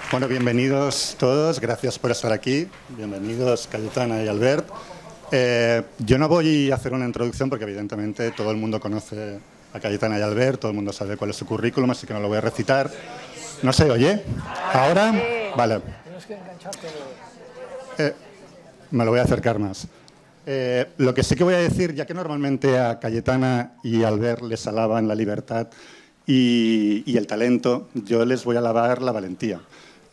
Bueno, bienvenidos todos, gracias por estar aquí. Bienvenidos Cayetana y Albert. Yo no voy a hacer una introducción porque evidentemente todo el mundo conoce a Cayetana y Albert, todo el mundo sabe cuál es su currículum, así que no lo voy a recitar. No se oye. ¿Ahora? Vale. Me lo voy a acercar más. Lo que sí que voy a decir, ya que normalmente a Cayetana y Albert les alaban la libertad y el talento, yo les voy a alabar la valentía.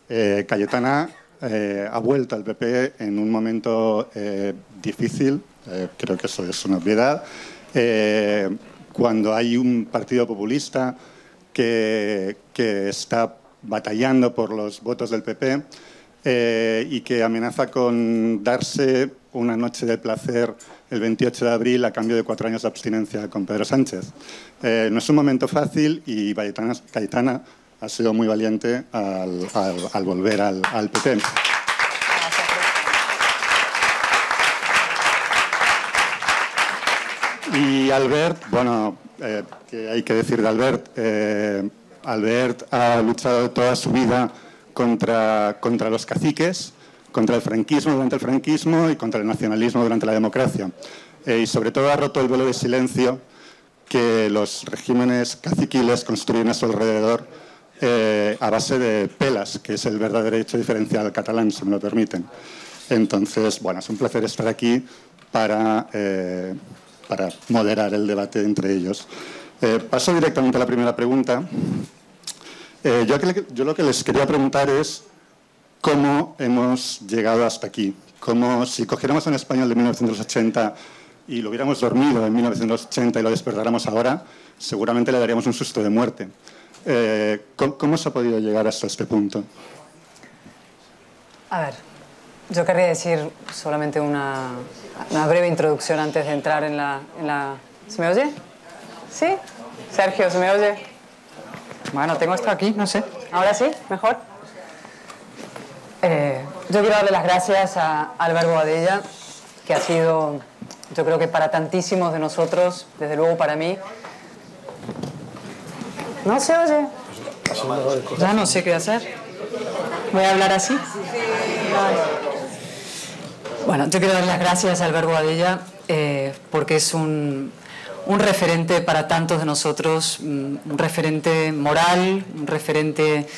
Cayetana ha vuelto al PP en un momento difícil, creo que eso es una obviedad, cuando hay un partido populista que está batallando por los votos del PP y que amenaza con darse una noche de placer el 28 de abril a cambio de 4 años de abstinencia con Pedro Sánchez. No es un momento fácil y Cayetana ha sido muy valiente al volver al PP. Y Albert, bueno, ¿qué hay que decir de Albert? Albert ha luchado toda su vida contra los caciques, contra el franquismo durante el franquismo y contra el nacionalismo durante la democracia. Y sobre todo ha roto el velo de silencio que los regímenes caciquiles construyen a su alrededor a base de pelas, que es el verdadero hecho diferencial catalán, si me lo permiten. Entonces, bueno, es un placer estar aquí para moderar el debate entre ellos. Paso directamente a la primera pregunta. Yo lo que les quería preguntar es cómo hemos llegado hasta aquí. Como si cogiéramos un español de 1980 y lo hubiéramos dormido en 1980 y lo despertáramos ahora, seguramente le daríamos un susto de muerte. ¿Cómo se ha podido llegar hasta este punto? A ver, yo querría decir solamente una breve introducción antes de entrar en la... ¿Se me oye? ¿Sí? Sergio, ¿se me oye? Bueno, tengo esto aquí, no sé. ¿Ahora sí? ¿Mejor? Yo quiero darle las gracias a Albert Boadella, que ha sido, yo creo que para tantísimos de nosotros, desde luego para mí... ¿No se oye? Ya no sé qué hacer. ¿Voy a hablar así? Bueno, yo quiero dar las gracias a Albert Boadella porque es un referente para tantos de nosotros, un referente moral, un referente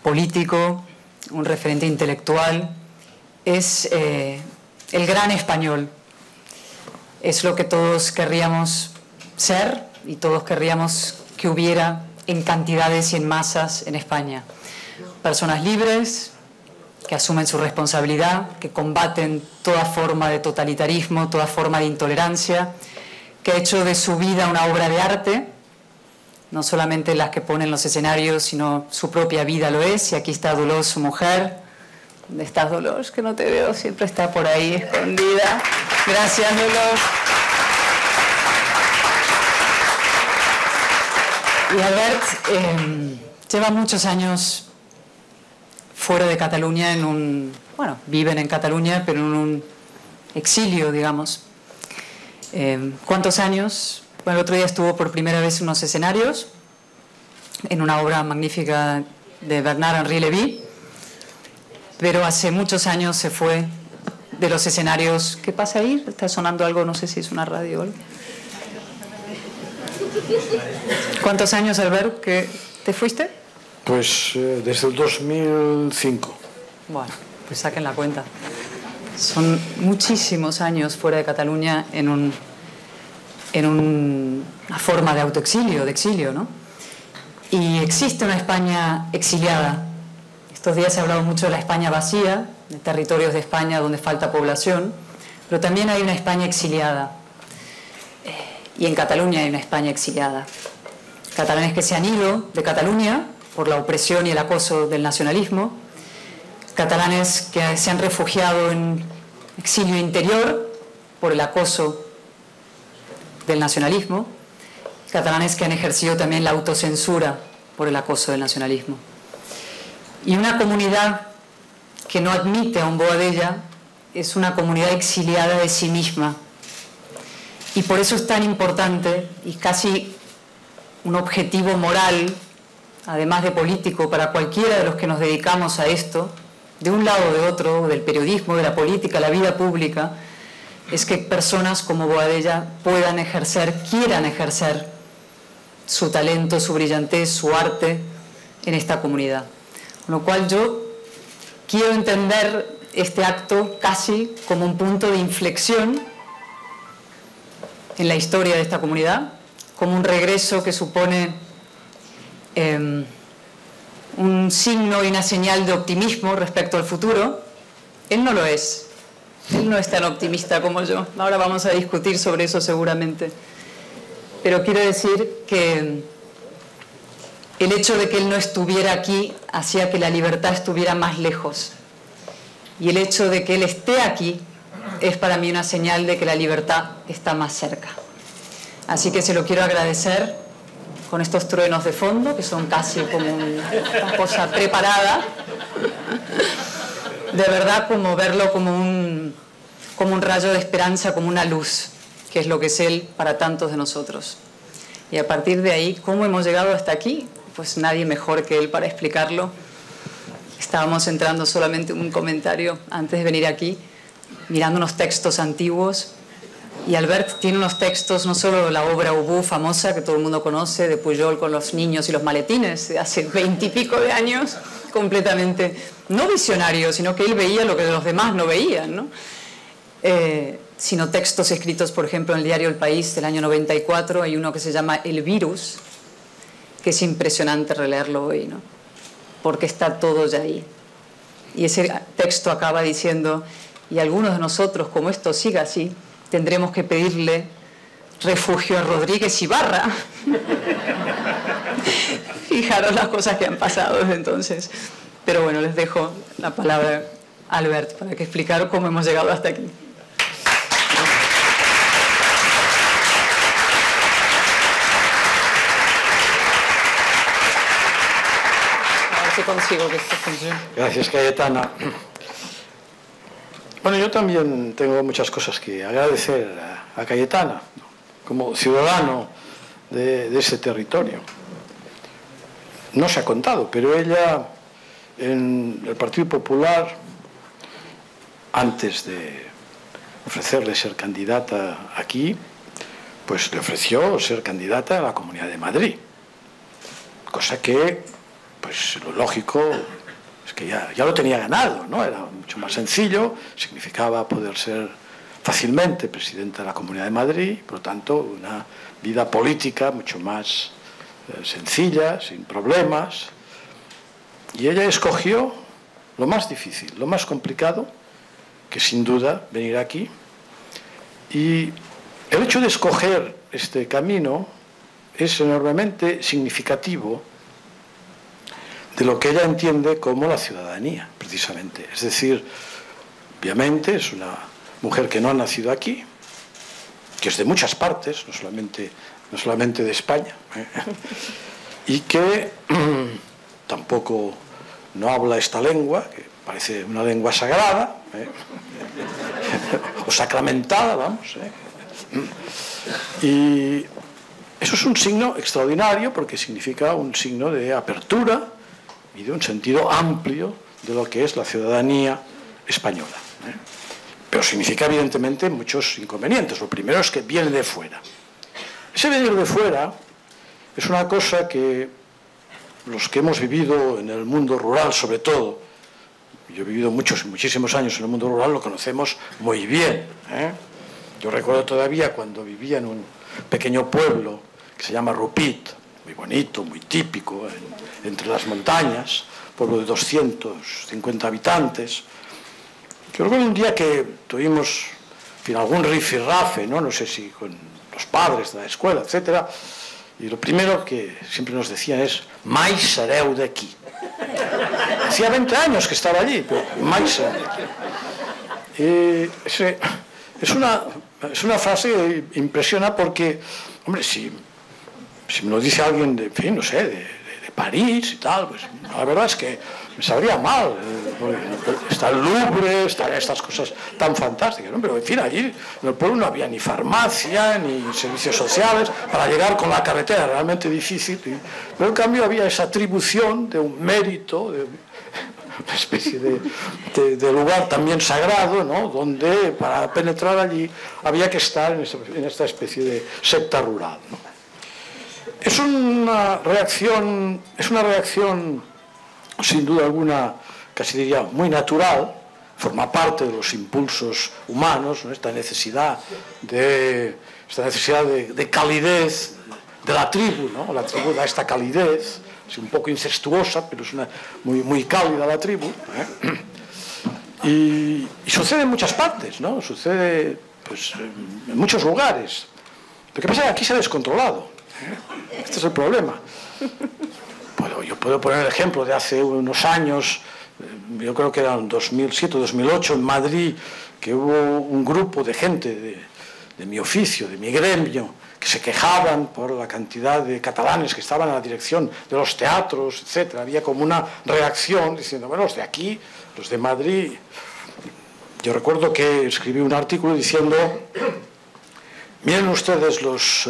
político, un referente intelectual. Es el gran español. Es lo que todos querríamos ser y todos querríamos que hubiera en cantidades y en masas en España. Personas libres, que asumen su responsabilidad, que combaten toda forma de totalitarismo, toda forma de intolerancia, que ha hecho de su vida una obra de arte, no solamente las que ponen los escenarios, sino su propia vida lo es. Y aquí está Dolors, su mujer. ¿Dónde estás, Dolors? Que no te veo, siempre está por ahí escondida. Gracias, Dolors. Y Albert lleva muchos años fuera de Cataluña, bueno, viven en Cataluña, pero en un exilio, digamos. ¿Cuántos años? Bueno, el otro día estuvo por primera vez en unos escenarios, en una obra magnífica de Bernard-Henri Lévy, pero hace muchos años se fue de los escenarios. ¿Qué pasa ahí? Está sonando algo, no sé si es una radio o algo. ¿Cuántos años, Albert, que te fuiste? Pues desde el 2005. Bueno, pues saquen la cuenta. Son muchísimos años fuera de Cataluña en una forma de autoexilio, de exilio, ¿no? Y existe una España exiliada. Estos días se ha hablado mucho de la España vacía, de territorios de España donde falta población, pero también hay una España exiliada. y en Cataluña hay una España exiliada. Catalanes que se han ido de Cataluña por la opresión y el acoso del nacionalismo, catalanes que se han refugiado en exilio interior por el acoso del nacionalismo, catalanes que han ejercido también la autocensura por el acoso del nacionalismo. Y una comunidad que no admite a un Boadella es una comunidad exiliada de sí misma. Y por eso es tan importante y casi un objetivo moral, además de político, para cualquiera de los que nos dedicamos a esto, de un lado o de otro, del periodismo, de la política, la vida pública, es que personas como Boadella puedan ejercer, quieran ejercer su talento, su brillantez, su arte en esta comunidad. Con lo cual yo quiero entender este acto casi como un punto de inflexión en la historia de esta comunidad, como un regreso que supone un signo y una señal de optimismo respecto al futuro. Él no lo es. Él no es tan optimista como yo. Ahora vamos a discutir sobre eso seguramente. Pero quiero decir que el hecho de que él no estuviera aquí hacía que la libertad estuviera más lejos. Y el hecho de que él esté aquí es para mí una señal de que la libertad está más cerca. Así que se lo quiero agradecer con estos truenos de fondo, que son casi como una cosa preparada. De verdad, como verlo como un rayo de esperanza, como una luz, que es lo que es él para tantos de nosotros. Y a partir de ahí, ¿cómo hemos llegado hasta aquí? Pues nadie mejor que él para explicarlo. Estábamos entrando solamente un comentario antes de venir aquí, mirando unos textos antiguos. Y Albert tiene unos textos, no solo la obra Ubú famosa, que todo el mundo conoce, de Pujol con los niños y los maletines, de hace 20 y pico de años, completamente, no visionario, sino que él veía lo que los demás no veían, ¿no? Sino textos escritos, por ejemplo, en el diario El País del año 94, hay uno que se llama El Virus, que es impresionante releerlo hoy, ¿no? Porque está todo ya ahí. Y ese texto acaba diciendo, y algunos de nosotros, como esto siga así, tendremos que pedirle refugio a Rodríguez Ibarra. Fijaros las cosas que han pasado desde entonces. Pero bueno, les dejo la palabra a Albert para que explicar cómo hemos llegado hasta aquí. A ver si consigo que esto funcione. Gracias, Cayetana. Bueno, yo también tengo muchas cosas que agradecer a Cayetana, como ciudadano de ese territorio. No se ha contado, pero ella en el Partido Popular, antes de ofrecerle ser candidata aquí, pues le ofreció ser candidata a la Comunidad de Madrid. Cosa que, pues lo lógico es que ya lo tenía ganado, ¿no? Era mucho más sencillo, significaba poder ser fácilmente presidenta de la Comunidad de Madrid, por lo tanto, una vida política mucho más sencilla, sin problemas. Y ella escogió lo más difícil, lo más complicado, que sin duda venir aquí. Y el hecho de escoger este camino es enormemente significativo de lo que ella entiende como la ciudadanía, precisamente. Es decir, obviamente es una mujer que no ha nacido aquí, que es de muchas partes, no solamente de España, y que tampoco no habla esta lengua, que parece una lengua sagrada, o sacramentada, vamos. Y eso es un signo extraordinario porque significa un signo de apertura y de un sentido amplio de lo que es la ciudadanía española. Pero significa evidentemente muchos inconvenientes. Lo primero es que viene de fuera. Ese venir de fuera es una cosa que los que hemos vivido en el mundo rural, sobre todo, yo he vivido muchísimos años en el mundo rural, lo conocemos muy bien. Yo recuerdo todavía cuando vivía en un pequeño pueblo que se llama Rupit, muy bonito, muy típico, entre las montañas, pueblo de 250 habitantes. Yo recuerdo un día que tuvimos algún rifirrafe, no sé si con los padres de la escuela, etcétera. Y lo primero que siempre nos decían es: «Mai sereu d'aquí». Hacía 20 años que estaba allí, pero «Mai sereu d'aquí». Es una frase que impresiona porque, hombre, si me lo dice alguien de, en fin, no sé, de París y tal, pues la verdad es que me sabría mal. Está el Louvre, están estas cosas tan fantásticas, ¿no? Pero en fin, allí en el pueblo no había ni farmacia, ni servicios sociales, para llegar con la carretera realmente difícil. Pero en cambio había esa atribución de un mérito, de una especie de lugar también sagrado, ¿no? Donde para penetrar allí había que estar en esta especie de secta rural, ¿no? Es una reacción sin duda alguna, casi diría muy natural, forma parte de los impulsos humanos, ¿no? Esta necesidad de calidez de la tribu, ¿no? La tribu da esta calidez, es un poco incestuosa, pero es muy cálida la tribu, ¿eh? Y sucede en muchas partes, ¿no? Sucede, pues, en muchos lugares. Lo que pasa es que aquí se ha descontrolado, ¿eh? Este es el problema. Yo puedo poner el ejemplo de hace unos años, yo creo que era en 2007 o 2008, en Madrid, que hubo un grupo de gente de mi oficio, de mi gremio, que se quejaban por la cantidad de catalanes que estaban a la dirección de los teatros, etc. Había como una reacción diciendo, bueno, los de aquí, los de Madrid. Yo recuerdo que escribí un artículo diciendo, miren ustedes los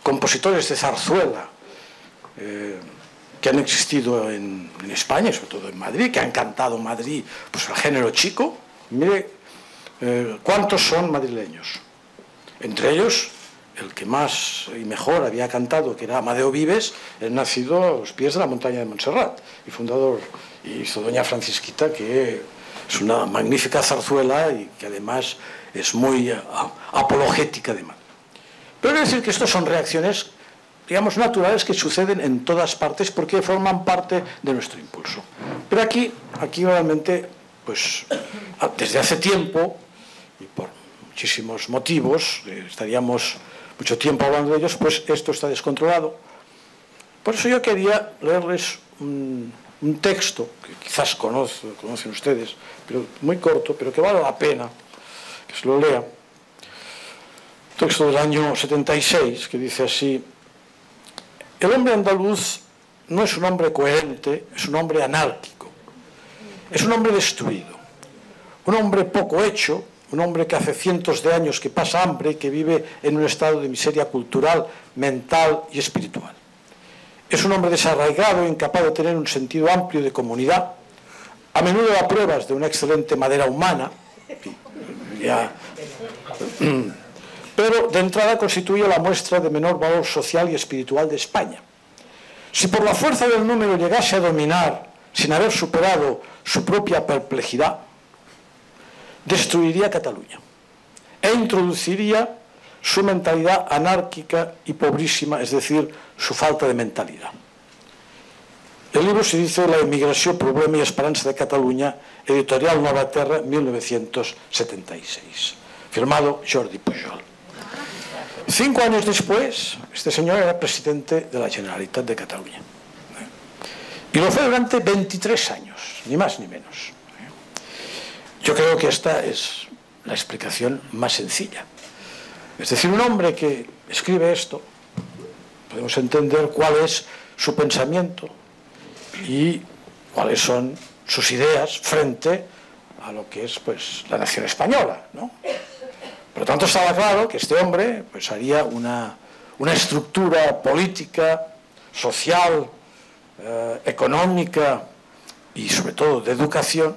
compositores de zarzuela que han existido en España, sobre todo en Madrid, que han cantado Madrid, pues el género chico. Mire cuántos son madrileños. Entre ellos, el que más y mejor había cantado, que era Amadeo Vives, él nacido a los pies de la montaña de Montserrat, y fundador, y hizo Doña Francisquita, que es una magnífica zarzuela y que además es muy apologética de Madrid. Pero quiero decir que estos son reacciones, digamos, naturales, que suceden en todas partes porque forman parte de nuestro impulso. Pero aquí realmente, pues, desde hace tiempo, y por muchísimos motivos, estaríamos mucho tiempo hablando de ellos, pues esto está descontrolado. Por eso yo quería leerles un texto que quizás conocen ustedes, pero muy corto, pero que vale la pena que se lo lea. Un texto del año 76, que dice así: el hombre andaluz no es un hombre coherente, es un hombre anárquico, es un hombre destruido, un hombre poco hecho, un hombre que hace cientos de años que pasa hambre y que vive en un estado de miseria cultural, mental y espiritual. Es un hombre desarraigado, incapaz de tener un sentido amplio de comunidad, a menudo da pruebas de una excelente madera humana, pero de entrada constituye la muestra de menor valor social y espiritual de España. Si por la fuerza del número llegase a dominar, sin haber superado su propia perplejidad, destruiría Cataluña e introduciría su mentalidad anárquica y pobrísima, es decir, su falta de mentalidad. El libro se dice La emigració, problema y esperança de Catalunya, editorial Nova Terra, 1976, firmado Jordi Pujol. 5 años después, este señor era presidente de la Generalitat de Cataluña. Y lo fue durante 23 años, ni más ni menos. Yo creo que esta es la explicación más sencilla. Es decir, un hombre que escribe esto, podemos entender cuál es su pensamiento y cuáles son sus ideas frente a lo que es, pues, la nación española, ¿no? Por lo tanto, estaba claro que este hombre, pues, haría una estructura política, social, económica y sobre todo de educación,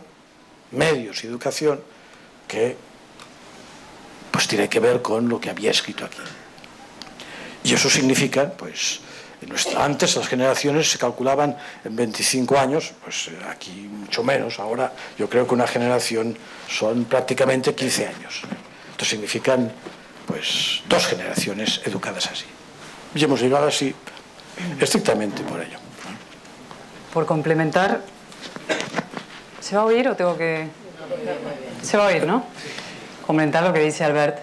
medios y educación, que pues tiene que ver con lo que había escrito aquí. Y eso significa, pues, antes las generaciones se calculaban en 25 años, pues aquí mucho menos. Ahora yo creo que una generación son prácticamente 15 años. Esto significan, pues, 2 generaciones educadas así. Y hemos llegado así estrictamente por ello. Por complementar, ¿se va a oír o tengo que...? Se va a oír, ¿no? Comentar lo que dice Albert.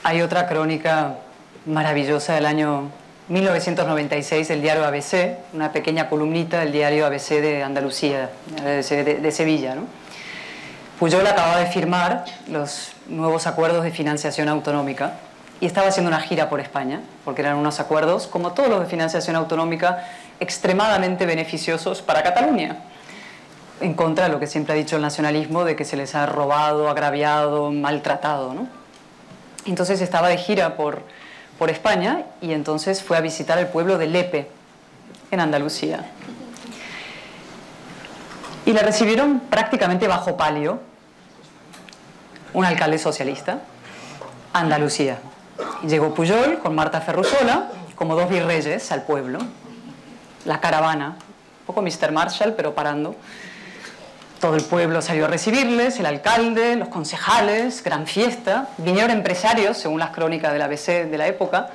Hay otra crónica maravillosa del año 1996 del diario ABC, una pequeña columnita del diario ABC de Andalucía, de Sevilla, ¿no? Pujol acababa de firmar los nuevos acuerdos de financiación autonómica y estaba haciendo una gira por España, porque eran unos acuerdos, como todos los de financiación autonómica, extremadamente beneficiosos para Cataluña, en contra de lo que siempre ha dicho el nacionalismo, de que se les ha robado, agraviado, maltratado, ¿no? Entonces estaba de gira por España y entonces fue a visitar el pueblo de Lepe, en Andalucía. Y le recibieron prácticamente bajo palio un alcalde socialista, Andalucía. Y llegó Pujol con Marta Ferrusola, como dos virreyes, al pueblo. La caravana, un poco Mr. Marshall, pero parando. Todo el pueblo salió a recibirles, el alcalde, los concejales, gran fiesta. Vinieron empresarios, según las crónicas del ABC de la época,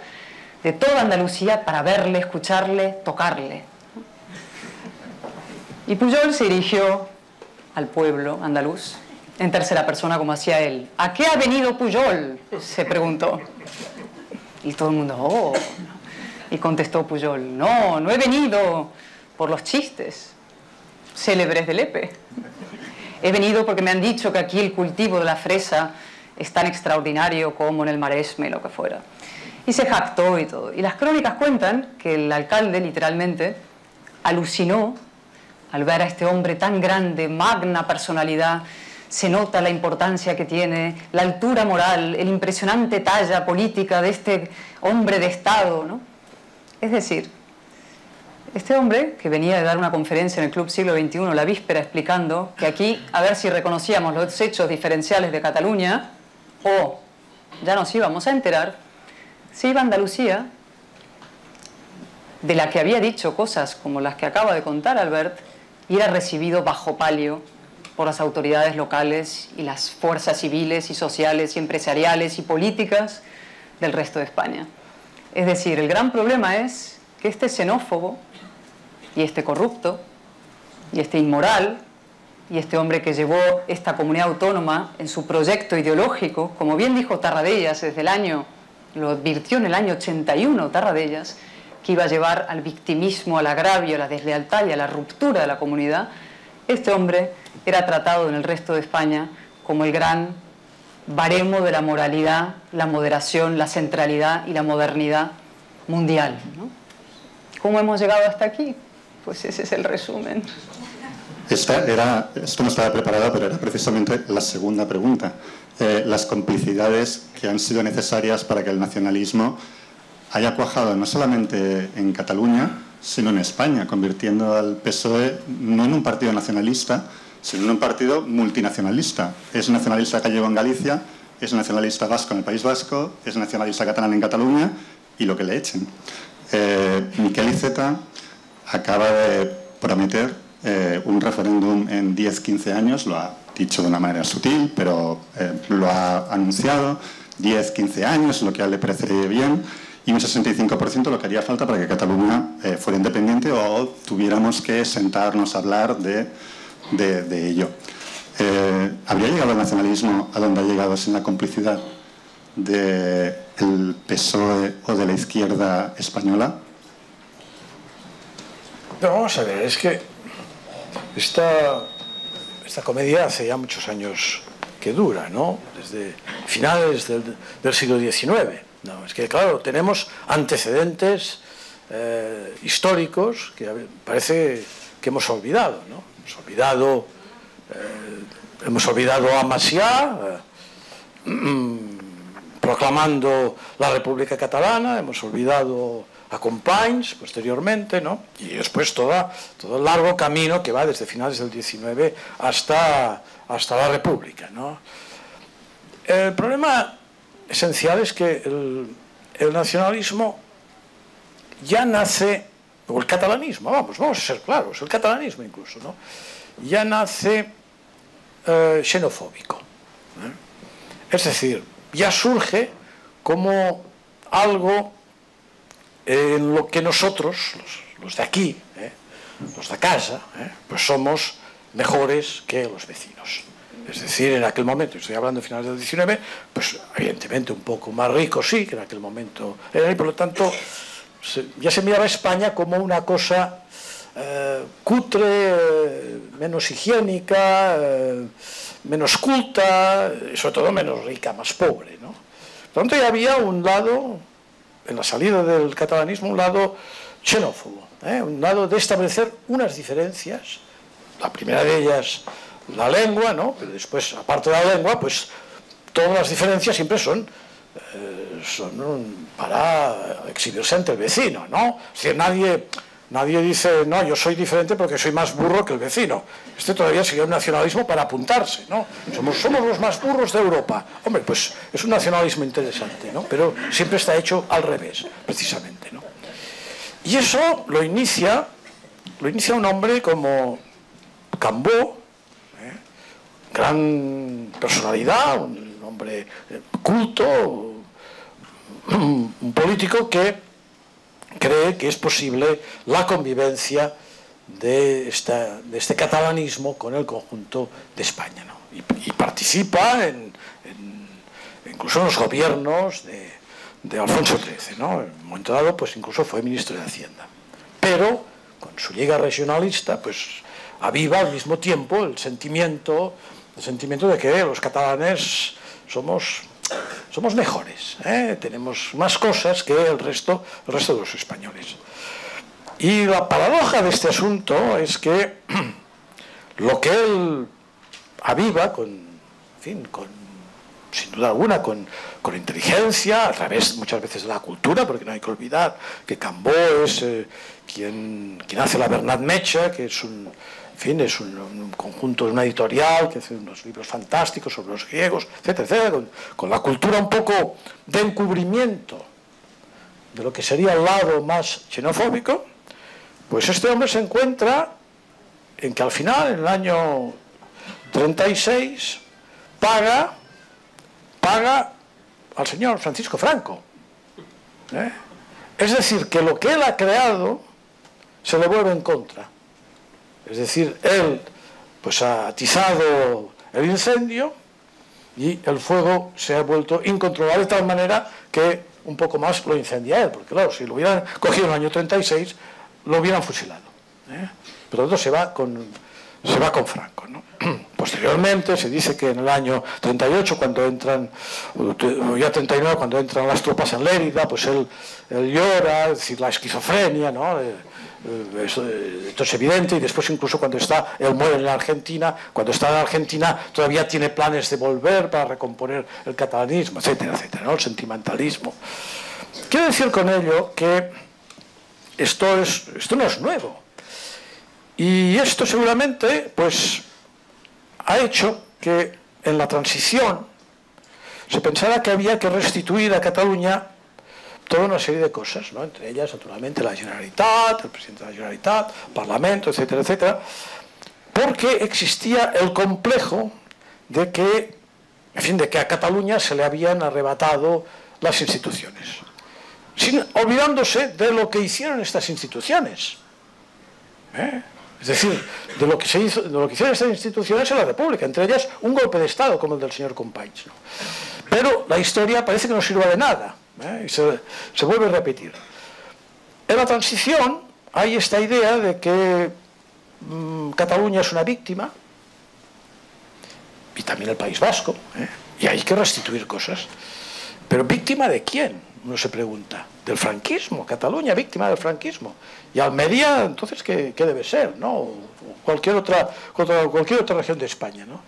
de toda Andalucía para verle, escucharle, tocarle. Y Pujol se dirigió al pueblo andaluz, en tercera persona como hacía él. ¿A qué ha venido Pujol?, se preguntó. Y todo el mundo, oh. Y contestó Pujol, no, no he venido por los chistes célebres de Lepe. He venido porque me han dicho que aquí el cultivo de la fresa es tan extraordinario como en el Maresme, lo que fuera. Y se jactó y todo. Y las crónicas cuentan que el alcalde, literalmente, alucinó al ver a este hombre tan grande, magna personalidad. Se nota la importancia que tiene, la altura moral, el impresionante talla política de este hombre de Estado, ¿no? Es decir, este hombre, que venía de dar una conferencia en el Club Siglo XXI la víspera explicando que aquí, a ver si reconocíamos los hechos diferenciales de Cataluña, o ya nos íbamos a enterar, se iba a Andalucía, de la que había dicho cosas como las que acaba de contar Albert, y era recibido bajo palio por las autoridades locales y las fuerzas civiles y sociales y empresariales y políticas del resto de España. Es decir, el gran problema es que este xenófobo y este corrupto y este inmoral y este hombre que llevó esta comunidad autónoma en su proyecto ideológico, como bien dijo Tarradellas desde el año, lo advirtió en el año 81 Tarradellas, que iba a llevar al victimismo, al agravio, a la deslealtad y a la ruptura de la comunidad. Este hombre era tratado en el resto de España como el gran baremo de la moralidad, la moderación, la centralidad y la modernidad mundial, ¿no? ¿Cómo hemos llegado hasta aquí? Pues ese es el resumen. Esto no estaba preparado, pero era precisamente la segunda pregunta. Las complicidades que han sido necesarias para que el nacionalismo haya cuajado no solamente en Cataluña, sino en España, convirtiendo al PSOE no en un partido nacionalista, sino en un partido multinacionalista. Es nacionalista gallego en Galicia, es nacionalista vasco en el País Vasco, es nacionalista catalán en Cataluña y lo que le echen. Miquel Iceta acaba de prometer un referéndum en 10-15 años, lo ha dicho de una manera sutil, pero lo ha anunciado, 10-15 años, lo que a él le parecería bien, y un 65% lo que haría falta para que Cataluña fuera independiente o tuviéramos que sentarnos a hablar de ello. ¿Habría llegado el nacionalismo a donde ha llegado sin la complicidad del PSOE o de la izquierda española? No, vamos a ver, es que esta comedia hace ya muchos años que dura, ¿no? Desde finales del siglo XIX. No, es que, claro, tenemos antecedentes históricos que parece que hemos olvidado, ¿no? Hemos olvidado a Macià proclamando la República Catalana, hemos olvidado a Companys posteriormente, ¿no? Y después todo el largo camino que va desde finales del XIX hasta la República, ¿no? El problema esencial es que el nacionalismo ya nace, o el catalanismo, vamos a ser claros, el catalanismo incluso, ¿no? Ya nace xenofóbico, ¿eh? Es decir, ya surge como algo en lo que nosotros, los de aquí, los de casa, pues somos mejores que los vecinos. Es decir, en aquel momento, estoy hablando de finales del XIX, pues evidentemente evidentemente un poco más rico, sí, que en aquel momento era, y por lo tanto ya se miraba a España como una cosa cutre, menos higiénica, menos culta, y sobre todo menos rica, más pobre, ¿no? Por lo tanto, ya había un lado, en la salida del catalanismo, un lado xenófobo, un lado de establecer unas diferencias, la primera de ellas la lengua, ¿no? Pero después, aparte de la lengua, pues todas las diferencias siempre son para exhibirse ante el vecino, ¿no? Es decir, nadie dice, no, yo soy diferente porque soy más burro que el vecino. Este todavía sería un nacionalismo para apuntarse, ¿no? Somos los más burros de Europa. Hombre, pues es un nacionalismo interesante, ¿no? Pero siempre está hecho al revés, precisamente, ¿no? Y eso lo inicia un hombre como Cambó, gran personalidad, un hombre culto, un político que cree que es posible la convivencia de este catalanismo con el conjunto de España, ¿no? Y participa incluso en los gobiernos de Alfonso XIII, ¿no? En un momento dado, pues incluso fue ministro de Hacienda. Pero con su liga regionalista, pues aviva al mismo tiempo el sentimiento de que los catalanes somos mejores, tenemos más cosas que el resto de los españoles. Y la paradoja de este asunto es que lo que él aviva sin duda alguna, con inteligencia, a través muchas veces de la cultura, porque no hay que olvidar que Cambó es quien hace la Bernat Mecha, que es un conjunto, una editorial que hace unos libros fantásticos sobre los griegos, etcétera, etcétera, con la cultura un poco de encubrimiento de lo que sería el lado más xenofóbico. Pues este hombre se encuentra en que al final, en el año 36, paga al señor Francisco Franco. Es decir, que lo que él ha creado se le vuelve en contra. Es decir, él pues ha atizado el incendio y el fuego se ha vuelto incontrolable de tal manera que un poco más lo incendia él, porque claro, si lo hubieran cogido en el año 36 lo hubieran fusilado. Por lo tanto se va con Franco, ¿no? Posteriormente se dice que en el año 38, cuando entran, o ya 39, cuando entran las tropas en Lérida, pues él llora, es decir, la esquizofrenia, ¿no? Esto es evidente. Y después incluso cuando él muere en la Argentina, cuando está en Argentina todavía tiene planes de volver para recomponer el catalanismo, etcétera, etcétera, ¿no? El sentimentalismo. Quiero decir con ello que esto no es nuevo. Y esto seguramente pues ha hecho que en la transición se pensara que había que restituir a Cataluña toda una serie de cosas, ¿no? Entre ellas, naturalmente, la Generalitat, el presidente de la Generalitat, el Parlamento, etcétera, etcétera, porque existía el complejo de que, de que a Cataluña se le habían arrebatado las instituciones, olvidándose de lo que hicieron estas instituciones. Es decir, de lo que hicieron estas instituciones en la República, entre ellas un golpe de Estado como el del señor Companys, ¿no? Pero la historia parece que no sirva de nada, y se vuelve a repetir. En la transición hay esta idea de que Cataluña es una víctima, y también el País Vasco, y hay que restituir cosas. ¿Pero víctima de quién? Uno se pregunta. Del franquismo, Cataluña víctima del franquismo. Y Almería, entonces, ¿qué debe ser? ¿No? O cualquier otra región de España, ¿no?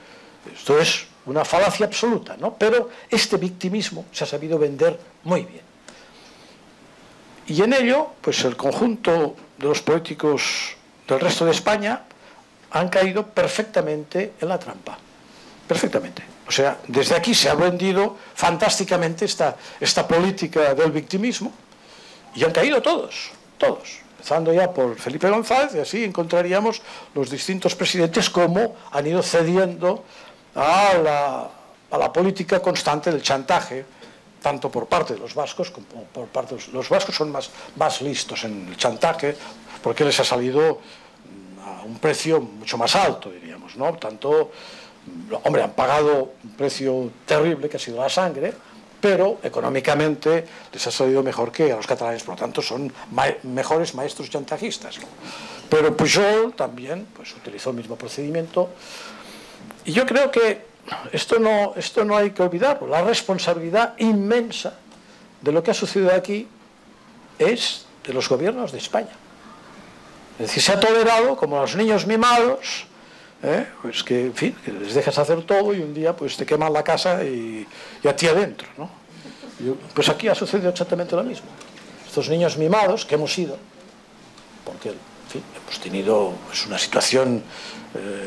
Esto es una falacia absoluta, ¿no? Pero este victimismo se ha sabido vender muy bien. Y en ello, pues el conjunto de los políticos del resto de España han caído perfectamente en la trampa. Perfectamente. O sea, desde aquí se ha vendido fantásticamente esta política del victimismo y han caído todos, empezando ya por Felipe González, y así encontraríamos los distintos presidentes cómo han ido cediendo a la política constante del chantaje, tanto por parte de los vascos como por parte de los vascos. Son más listos en el chantaje porque les ha salido a un precio mucho más alto, diríamos, ¿no? Tanto, hombre, han pagado un precio terrible que ha sido la sangre, pero económicamente les ha salido mejor que a los catalanes, por lo tanto son mejores maestros chantajistas, ¿no? Pero Pujol también pues, utilizó el mismo procedimiento, y yo creo que esto no hay que olvidarlo. La responsabilidad inmensa de lo que ha sucedido aquí es de los gobiernos de España. Es decir, se ha tolerado como a los niños mimados, pues que, en fin, que les dejas hacer todo y un día pues te queman la casa y a ti adentro, ¿no? Pues aquí ha sucedido exactamente lo mismo. Estos niños mimados que hemos sido, porque, en fin, hemos tenido pues, una situación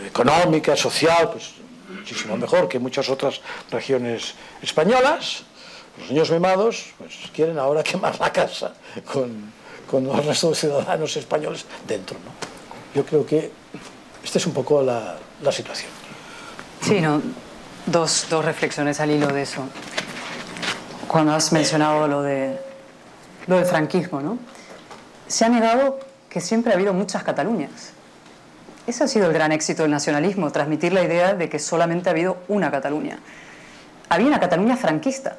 económica, social, pues muchísimo mejor que muchas otras regiones españolas. Los niños mimados pues, quieren ahora quemar la casa con el resto de ciudadanos españoles dentro, ¿no? Yo creo que esta es un poco la situación. Sí, no, dos reflexiones al hilo de eso. Cuando has mencionado lo del franquismo, ¿no? Se ha negado que siempre ha habido muchas Cataluñas. Ese ha sido el gran éxito del nacionalismo, transmitir la idea de que solamente ha habido una Cataluña. Había una Cataluña franquista.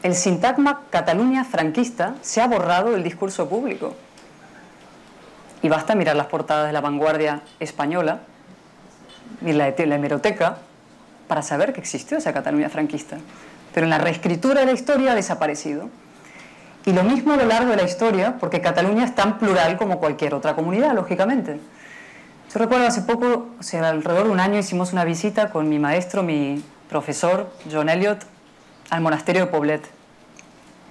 El sintagma Cataluña franquista se ha borrado del discurso público. Y basta mirar las portadas de La Vanguardia española y la hemeroteca para saber que existió esa Cataluña franquista. Pero en la reescritura de la historia ha desaparecido. Y lo mismo a lo largo de la historia, porque Cataluña es tan plural como cualquier otra comunidad, lógicamente. Yo recuerdo hace poco, o sea, alrededor de un año, hicimos una visita con mi maestro, mi profesor, John Eliot, al monasterio de Poblet.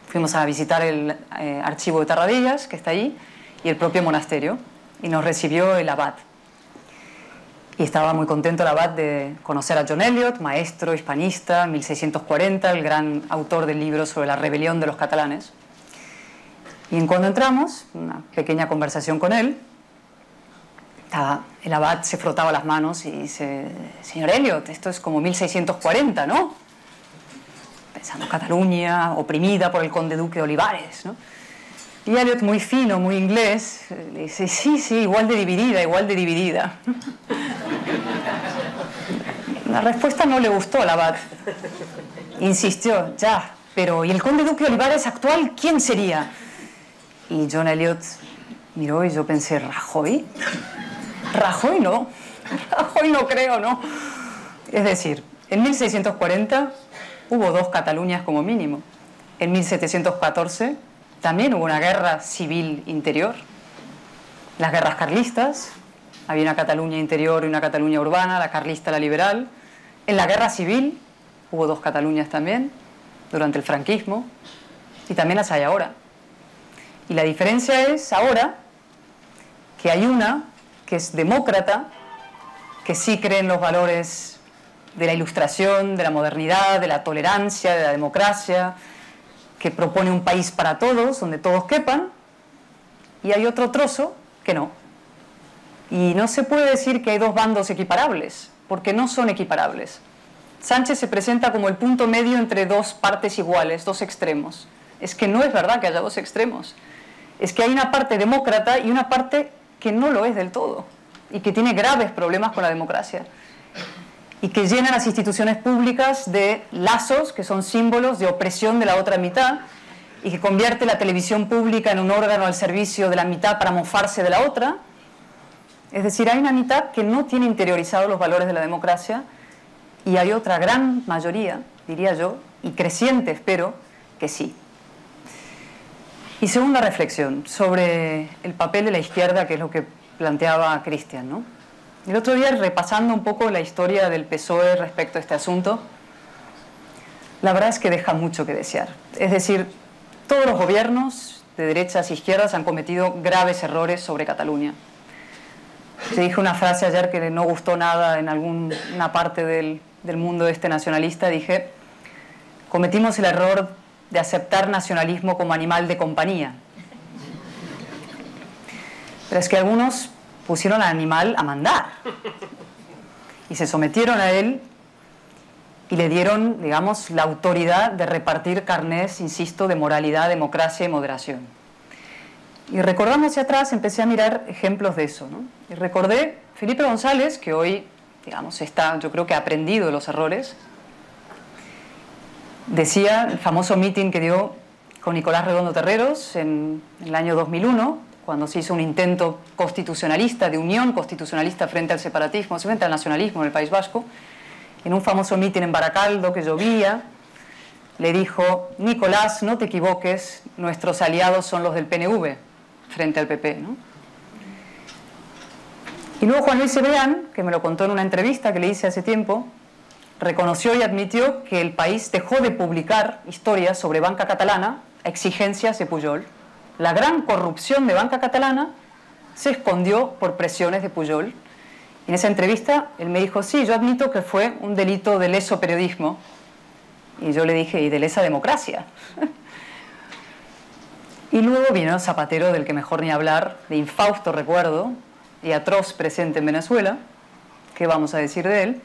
Fuimos a visitar el archivo de Tarradellas, que está ahí, y el propio monasterio, y nos recibió el abad. Y estaba muy contento el abad de conocer a John Eliot, maestro hispanista, 1640, el gran autor del libro sobre la rebelión de los catalanes. Y en cuando entramos, una pequeña conversación con él, el abad se frotaba las manos y dice: señor Eliot, esto es como 1640, ¿no? Pensando Cataluña, oprimida por el conde duque de Olivares, ¿no? Y Eliot, muy fino, muy inglés, le dice: sí, igual de dividida, igual de dividida. La respuesta no le gustó al abad. Insistió: ya, pero ¿y el conde duque de Olivares actual quién sería? Y John Eliot miró y yo pensé: ¿Rajoy? Rajoy no. Rajoy no creo, ¿no? Es decir, en 1640 hubo dos Cataluñas como mínimo. En 1714 también hubo una guerra civil interior. Las guerras carlistas, había una Cataluña interior y una Cataluña urbana, la carlista, la liberal. En la guerra civil hubo dos Cataluñas también, durante el franquismo, y también las hay ahora. Y la diferencia es ahora que hay una que es demócrata, que sí cree en los valores de la ilustración, de la modernidad, de la tolerancia, de la democracia, que propone un país para todos, donde todos quepan, y hay otro trozo que no. Y no se puede decir que hay dos bandos equiparables, porque no son equiparables. Sánchez se presenta como el punto medio entre dos partes iguales, dos extremos. Es que no es verdad que haya dos extremos. Es que hay una parte demócrata y una parte que no lo es del todo, y que tiene graves problemas con la democracia, y que llena las instituciones públicas de lazos que son símbolos de opresión de la otra mitad, y que convierte la televisión pública en un órgano al servicio de la mitad para mofarse de la otra. Es decir, hay una mitad que no tiene interiorizados los valores de la democracia, y hay otra gran mayoría, diría yo, y creciente espero, que sí. Y segunda reflexión, sobre el papel de la izquierda, que es lo que planteaba Cristian, ¿no? El otro día, repasando un poco la historia del PSOE respecto a este asunto, la verdad es que deja mucho que desear. Es decir, todos los gobiernos, de derechas e izquierdas, han cometido graves errores sobre Cataluña. Te dije una frase ayer que no gustó nada en alguna parte del mundo este nacionalista. Dije: cometimos el error de aceptar nacionalismo como animal de compañía. Pero es que algunos pusieron al animal a mandar y se sometieron a él y le dieron, digamos, la autoridad de repartir carnés, insisto, de moralidad, democracia y moderación. Y recordando hacia atrás, empecé a mirar ejemplos de eso, ¿no? Y recordé Felipe González, que hoy, digamos, yo creo que ha aprendido de los errores, decía el famoso meeting que dio con Nicolás Redondo Terreros en el año 2001, cuando se hizo un intento constitucionalista, de unión constitucionalista frente al separatismo, frente al nacionalismo en el País Vasco. En un famoso meeting en Baracaldo que llovía, le dijo: Nicolás, no te equivoques, nuestros aliados son los del PNV frente al PP, ¿no? Y luego Juan Luis Cebrián, que me lo contó en una entrevista que le hice hace tiempo, reconoció y admitió que el país dejó de publicar historias sobre banca catalana a exigencias de Pujol. La gran corrupción de banca catalana se escondió por presiones de Pujol. Y en esa entrevista él me dijo: sí, yo admito que fue un delito de leso periodismo. Y yo le dije: ¿y de lesa democracia? Y luego vino Zapatero, del que mejor ni hablar, de infausto recuerdo y atroz presente en Venezuela. ¿Qué vamos a decir de él?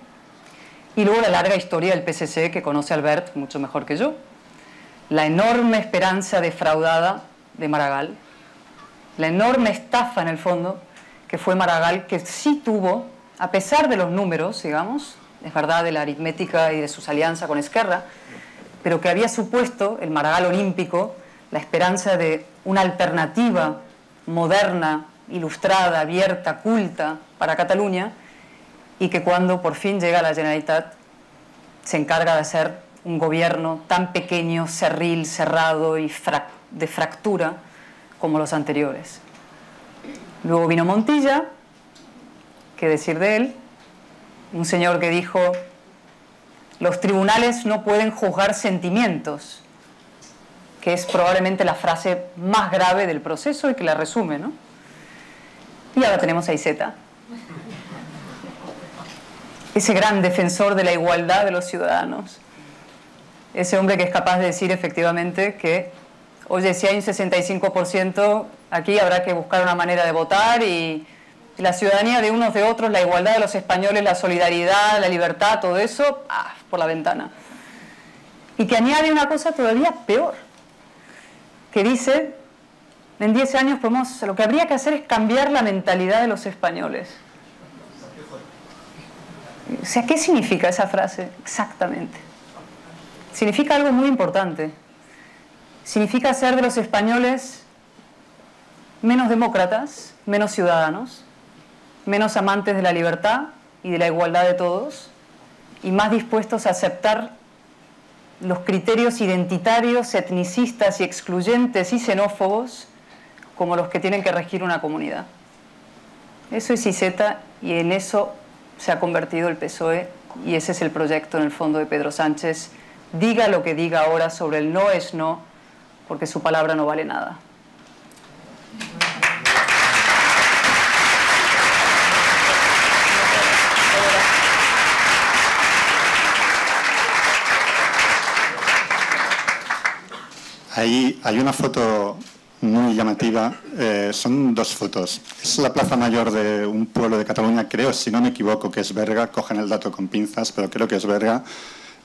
Y luego la larga historia del PSC, que conoce Albert mucho mejor que yo. La enorme esperanza defraudada de Maragall. La enorme estafa, en el fondo, que fue Maragall, que sí tuvo, a pesar de los números, digamos, es verdad, de la aritmética y de sus alianzas con Esquerra, pero que había supuesto, el Maragall olímpico, la esperanza de una alternativa moderna, ilustrada, abierta, culta para Cataluña, y que cuando por fin llega a la Generalitat se encarga de hacer un gobierno tan pequeño, cerril, cerrado y de fractura como los anteriores. Luego vino Montilla, qué decir de él, un señor que dijo: los tribunales no pueden juzgar sentimientos, que es probablemente la frase más grave del proceso y que la resume, ¿no? Y ahora tenemos a Iceta, ese gran defensor de la igualdad de los ciudadanos, ese hombre que es capaz de decir efectivamente que, oye, si hay un 65%, aquí habrá que buscar una manera de votar, y la ciudadanía de unos de otros, la igualdad de los españoles, la solidaridad, la libertad, todo eso, por la ventana. Y que añade una cosa todavía peor, que dice: en 10 años lo que habría que hacer es cambiar la mentalidad de los españoles. O sea, ¿qué significa esa frase exactamente? Significa algo muy importante. Significa hacer de los españoles menos demócratas, menos ciudadanos, menos amantes de la libertad y de la igualdad de todos, y más dispuestos a aceptar los criterios identitarios, etnicistas y excluyentes y xenófobos como los que tienen que regir una comunidad. Eso es Iceta, y en eso se ha convertido el PSOE, y ese es el proyecto en el fondo de Pedro Sánchez. Diga lo que diga ahora sobre el no es no, porque su palabra no vale nada. Ahí hay una foto muy llamativa, son dos fotos. Es la plaza mayor de un pueblo de Cataluña, creo, si no me equivoco, que es Berga. Cogen el dato con pinzas, pero creo que es Berga.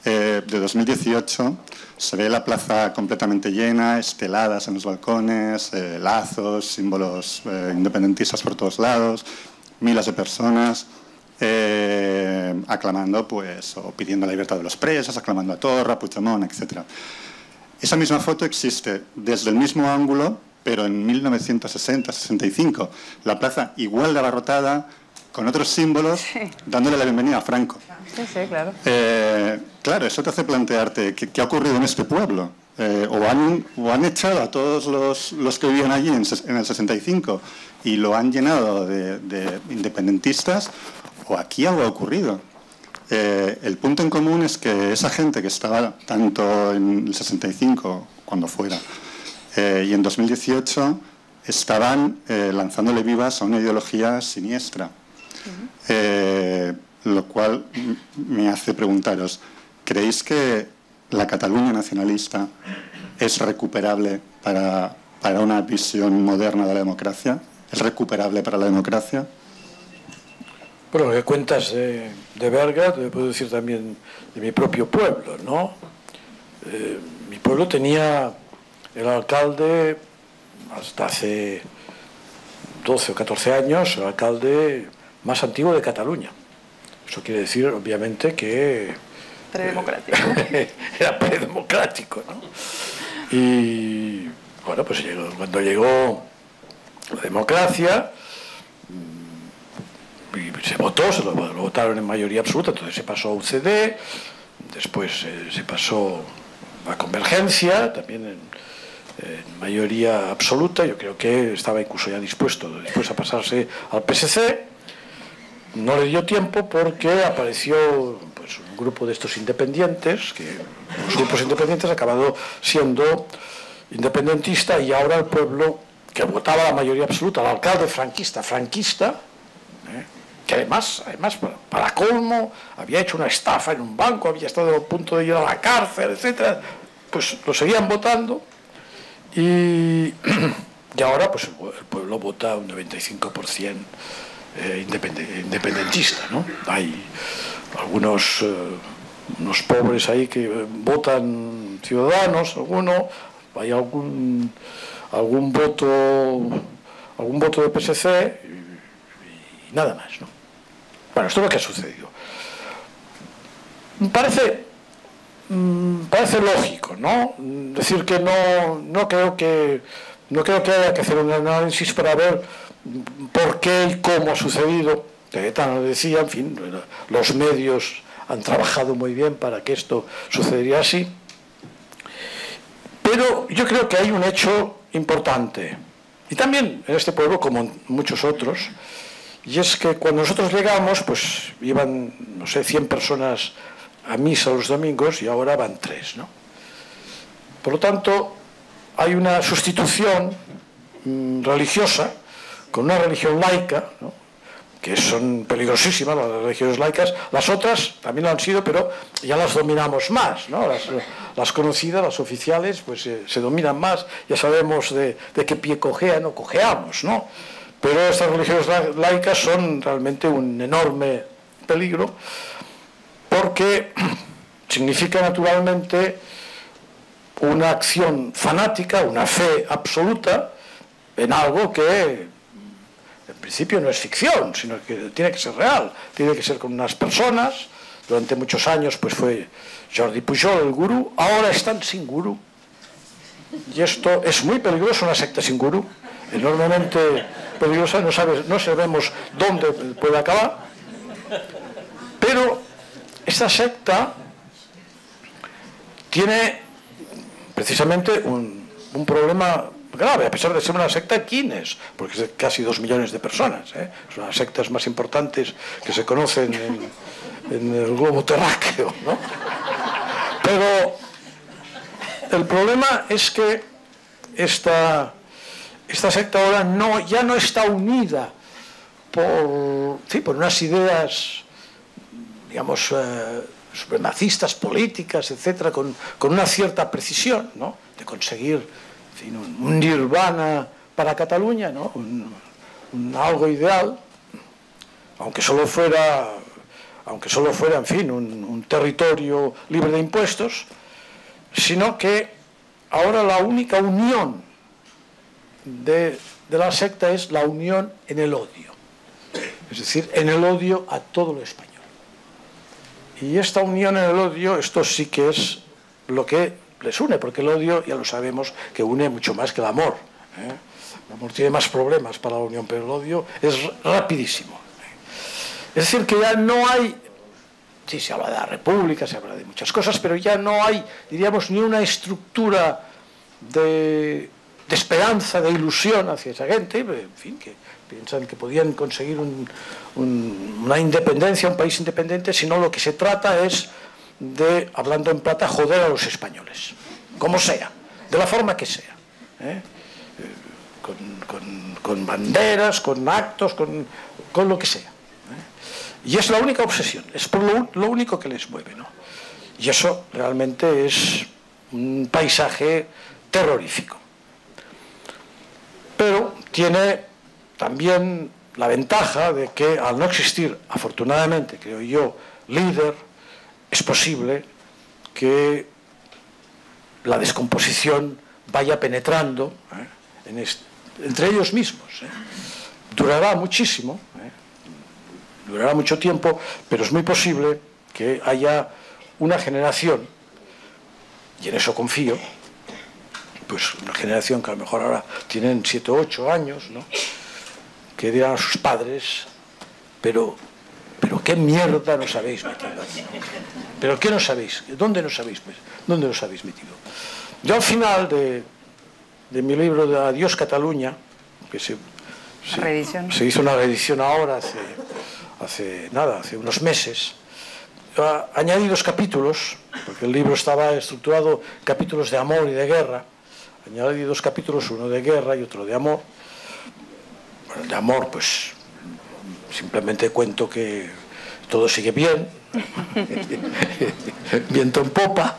De 2018, se ve la plaza completamente llena, esteladas en los balcones, lazos, símbolos independentistas por todos lados, miles de personas aclamando, pues, o pidiendo la libertad de los presos, aclamando a Torra, Puigdemont, etc. Esa misma foto existe desde el mismo ángulo, pero en 1960-65. La plaza igual de abarrotada, con otros símbolos, sí, dándole la bienvenida a Franco. Sí, sí, claro. Claro, eso te hace plantearte qué ha ocurrido en este pueblo. O han echado a todos los que vivían allí en el 65 y lo han llenado de independentistas, o aquí algo ha ocurrido. El punto en común es que esa gente que estaba tanto en el 65, cuando fuera, y en 2018, estaban lanzándole vivas a una ideología siniestra. Lo cual me hace preguntaros, ¿creéis que la Cataluña nacionalista es recuperable para una visión moderna de la democracia? ¿Es recuperable para la democracia? Bueno, lo que cuentas de Berga, te puedo decir también de mi propio pueblo, ¿no? Mi pueblo tenía el alcalde, hasta hace 12 o 14 años, el alcalde más antiguo de Cataluña. Eso quiere decir, obviamente, que Predemocrático. Era predemocrático, ¿no? Y bueno, pues cuando llegó la democracia, se votó, lo votaron en mayoría absoluta, entonces se pasó a UCD, después se pasó a Convergencia, también en mayoría absoluta. Yo creo que estaba incluso ya dispuesto después a pasarse al PSC. No le dio tiempo porque apareció pues, un grupo de estos independientes, que los grupos independientes ha acabado siendo independentista, y ahora el pueblo, que votaba la mayoría absoluta, el alcalde franquista, que además para colmo, había hecho una estafa en un banco, había estado a punto de ir a la cárcel, etc., pues lo seguían votando, y ahora pues el pueblo vota un 95% independentista, ¿no? Hay algunos unos pobres ahí que votan Ciudadanos, hay algún voto de PSC y nada más, ¿no? Bueno, esto es lo que ha sucedido. Parece lógico, ¿no? Decir que no creo que haya que hacer un análisis para ver por qué y cómo ha sucedido. Cayetano decía, en fin, los medios han trabajado muy bien para que esto sucediera así. Pero yo creo que hay un hecho importante, y también en este pueblo como en muchos otros, y es que cuando nosotros llegamos, pues iban, no sé, 100 personas a misa los domingos y ahora van 3, ¿no? Por lo tanto, hay una sustitución religiosa con una religión laica, ¿no? Que son peligrosísimas las religiones laicas. Las otras también lo han sido, pero ya las dominamos más, ¿no? Las conocidas, las oficiales, pues se dominan más, ya sabemos de qué pie cojean o cojeamos, ¿no? Pero estas religiones laicas son realmente un enorme peligro, porque significa naturalmente una acción fanática, una fe absoluta en algo que en principio no es ficción, sino que tiene que ser real, tiene que ser con unas personas. Durante muchos años pues fue Jordi Pujol el gurú, ahora están sin gurú, y esto es muy peligroso, una secta sin gurú, enormemente peligrosa, no sabemos dónde puede acabar. Pero esta secta tiene precisamente un problema grave, a pesar de ser una secta quines, porque es de casi 2 millones de personas, ¿eh? Es una de las sectas más importantes que se conocen en el globo terráqueo, ¿no? Pero el problema es que esta secta ahora ya no está unida por unas ideas, digamos, supremacistas, políticas, etcétera, con una cierta precisión, ¿no? De conseguir, en fin, un nirvana para Cataluña, ¿no? Algo ideal, aunque solo fuera, en fin, un territorio libre de impuestos, sino que ahora la única unión de la secta es la unión en el odio, es decir, en el odio a todo lo español. Y esta unión en el odio, esto sí que es lo que les une, porque el odio ya lo sabemos que une mucho más que el amor, ¿eh? El amor tiene más problemas para la unión, pero el odio es rapidísimo. Es decir, que ya no hay, sí, se habla de la república, se habla de muchas cosas, pero ya no hay, diríamos, ni una estructura de esperanza, de ilusión hacia esa gente, en fin, que piensan que podían conseguir una independencia, un país independiente, sino lo que se trata es de, hablando en plata, joder a los españoles, como sea, de la forma que sea, ¿eh? Con banderas, con actos, con lo que sea, ¿eh? Y es la única obsesión, es por lo único que les mueve, ¿no? Y eso realmente es un paisaje terrorífico. Pero tiene también la ventaja de que al no existir, afortunadamente, creo yo, líder, es posible que la descomposición vaya penetrando, ¿eh? Entre ellos mismos, ¿eh? Durará muchísimo, ¿eh? Durará mucho tiempo, pero es muy posible que haya una generación, y en eso confío, pues una generación que a lo mejor ahora tienen 7 o 8 años, ¿no?, que dirán a sus padres, pero qué mierda nos habéis metido aquí. ¿Pero qué no sabéis? ¿Dónde nos habéis metido? Yo al final de mi libro de Adiós Cataluña, que se hizo una reedición ahora, hace unos meses, añadí 2 capítulos, porque el libro estaba estructurado en capítulos de amor y de guerra. Añadí 2 capítulos, uno de guerra y otro de amor. Bueno, de amor, pues simplemente cuento que todo sigue bien, viento en popa,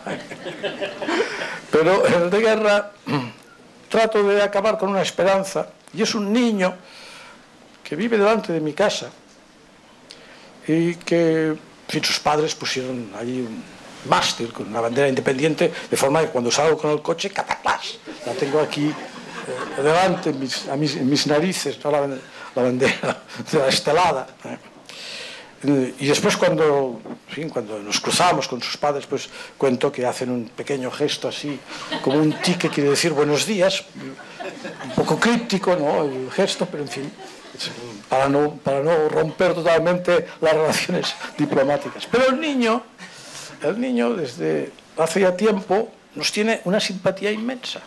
pero en el de guerra trato de acabar con una esperanza, y es un niño que vive delante de mi casa y que, en fin, sus padres pusieron allí un mástil con una bandera independiente, de forma que cuando salgo con el coche, cataclás, la tengo aquí delante, en mis narices, ¿no?, la bandera de la estelada. Y después cuando nos cruzamos con sus padres, pues cuento que hacen un pequeño gesto así, como un tic que quiere decir buenos días, un poco críptico, ¿no?, el gesto, pero en fin, para no romper totalmente las relaciones diplomáticas. Pero el niño desde hace ya tiempo nos tiene una simpatía inmensa.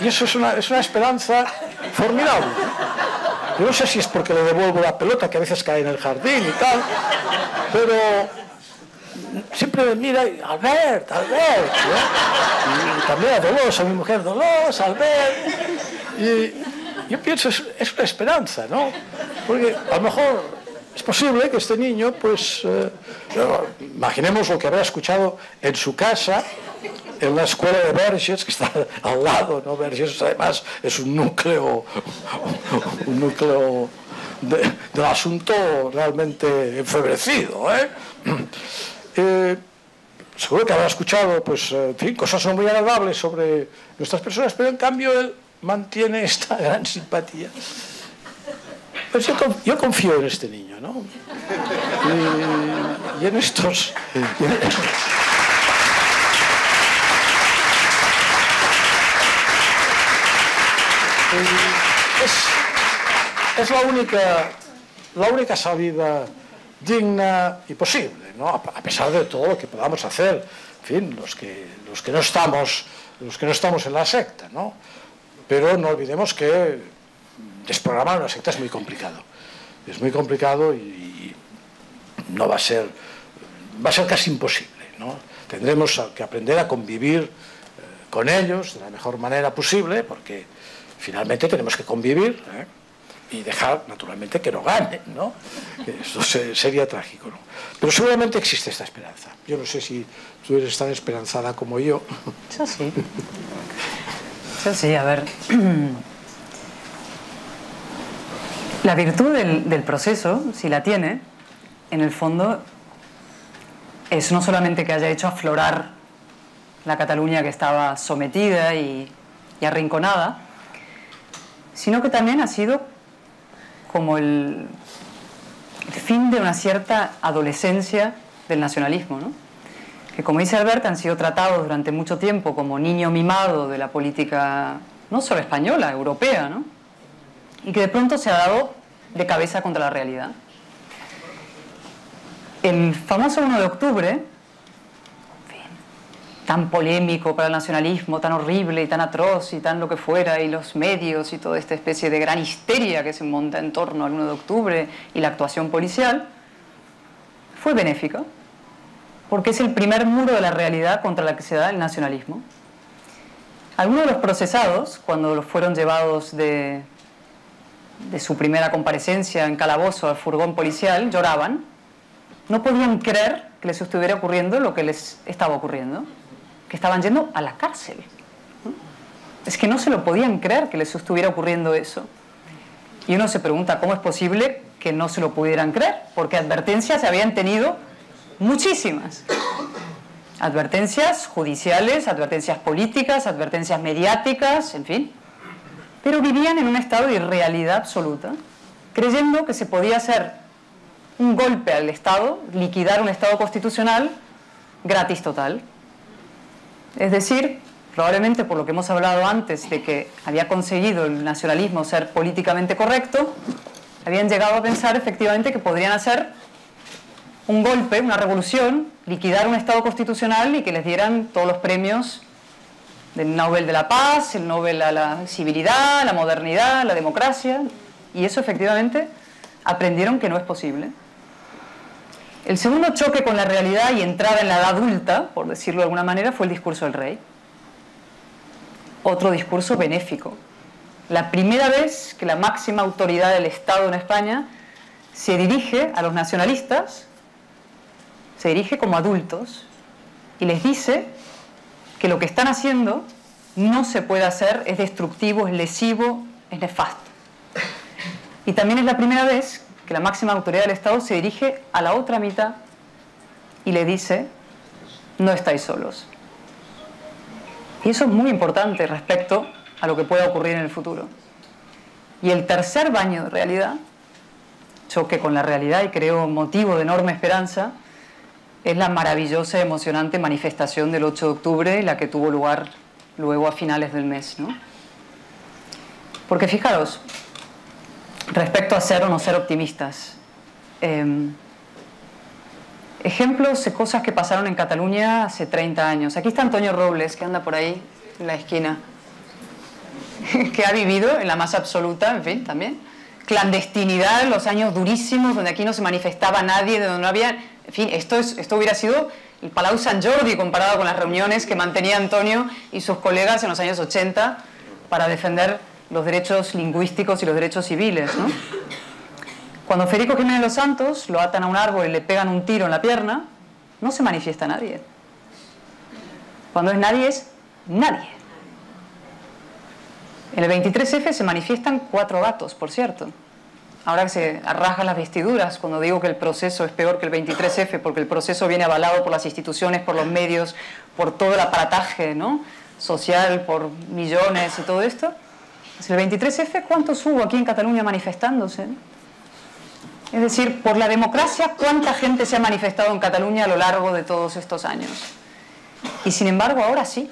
Y eso es una esperanza formidable. Yo no sé si es porque le devuelvo la pelota, que a veces cae en el jardín y tal, pero siempre me mira y Albert, ¿no? Y también a Dolores, a mi mujer, Dolores, Albert. Y yo pienso, es una esperanza, ¿no? Porque a lo mejor es posible que este niño, pues, imaginemos lo que habrá escuchado en su casa, en la escuela de Verges, que está al lado, ¿no? Verges además es un núcleo del asunto realmente enfebrecido, seguro que habrá escuchado, pues, en fin, cosas no muy agradables sobre nuestras personas, pero en cambio él mantiene esta gran simpatía. Pues yo confío en este niño, ¿no? Y en estos... Es la única salida digna y posible, ¿no? A pesar de todo lo que podamos hacer, en fin, los que no estamos en la secta, ¿no? Pero no olvidemos que desprogramar una secta es muy complicado. Es muy complicado y no va a ser casi imposible, ¿no? Tendremos que aprender a convivir con ellos de la mejor manera posible, porque finalmente tenemos que convivir, y dejar, naturalmente, que no ganen, ¿no? Eso sería trágico, ¿no? Pero seguramente existe esta esperanza. Yo no sé si tú eres tan esperanzada como yo. Yo sí. Yo sí, a ver. La virtud del proceso, si la tiene, en el fondo, es no solamente que haya hecho aflorar la Cataluña que estaba sometida y arrinconada, sino que también ha sido como el fin de una cierta adolescencia del nacionalismo, ¿no? Que, como dice Albert, han sido tratados durante mucho tiempo como niño mimado de la política no solo española, europea, ¿no? Y que de pronto se ha dado de cabeza contra la realidad. El famoso 1 de octubre, tan polémico para el nacionalismo, tan horrible y tan atroz y tan lo que fuera, y los medios y toda esta especie de gran histeria que se monta en torno al 1 de octubre y la actuación policial, fue benéfica, porque es el primer muro de la realidad contra la que se da el nacionalismo. Algunos de los procesados, cuando los fueron llevados de su primera comparecencia en calabozo al furgón policial, lloraban. No podían creer que les estuviera ocurriendo lo que les estaba ocurriendo, que estaban yendo a la cárcel. Es que no se lo podían creer que les estuviera ocurriendo eso. Y uno se pregunta cómo es posible que no se lo pudieran creer, porque advertencias se habían tenido muchísimas. Advertencias judiciales, advertencias políticas, advertencias mediáticas, en fin. Pero vivían en un estado de irrealidad absoluta, creyendo que se podía hacer un golpe al Estado, liquidar un Estado constitucional gratis total. Es decir, probablemente por lo que hemos hablado antes de que había conseguido el nacionalismo ser políticamente correcto, habían llegado a pensar efectivamente que podrían hacer un golpe, una revolución, liquidar un Estado constitucional y que les dieran todos los premios del Nobel de la Paz, el Nobel a la civilidad, la modernidad, la democracia, y eso efectivamente aprendieron que no es posible. El segundo choque con la realidad y entrada en la edad adulta, por decirlo de alguna manera, fue el discurso del rey. Otro discurso benéfico. La primera vez que la máxima autoridad del Estado en España se dirige a los nacionalistas, se dirige como adultos y les dice que lo que están haciendo no se puede hacer, es destructivo, es lesivo, es nefasto. Y también es la primera vez que la máxima autoridad del Estado se dirige a la otra mitad y le dice: no estáis solos. Y eso es muy importante respecto a lo que pueda ocurrir en el futuro. Y el tercer baño de realidad, choque con la realidad y creo motivo de enorme esperanza, es la maravillosa y emocionante manifestación del 8 de octubre, la que tuvo lugar luego a finales del mes, ¿no? Porque fijaros, respecto a ser o no ser optimistas, ejemplos de cosas que pasaron en Cataluña hace 30 años. Aquí está Antonio Robles, que anda por ahí en la esquina, que ha vivido en la más absoluta, en fin, también, clandestinidad en los años durísimos, donde aquí no se manifestaba nadie, donde no había... En fin, esto hubiera sido el Palau Sant Jordi comparado con las reuniones que mantenía Antonio y sus colegas en los años 80 para defender los derechos lingüísticos y los derechos civiles, ¿no? Cuando Federico Jiménez Los Santos lo atan a un árbol y le pegan un tiro en la pierna, no se manifiesta nadie. Cuando es nadie. En el 23F se manifiestan 4 gatos, por cierto. Ahora que se rasgan las vestiduras cuando digo que el proceso es peor que el 23F, porque el proceso viene avalado por las instituciones, por los medios, por todo el aparataje, ¿no?, social, por millones y todo esto. Pues el 23F, ¿cuántos hubo aquí en Cataluña manifestándose? Es decir, por la democracia, ¿cuánta gente se ha manifestado en Cataluña a lo largo de todos estos años? Y sin embargo, ahora sí.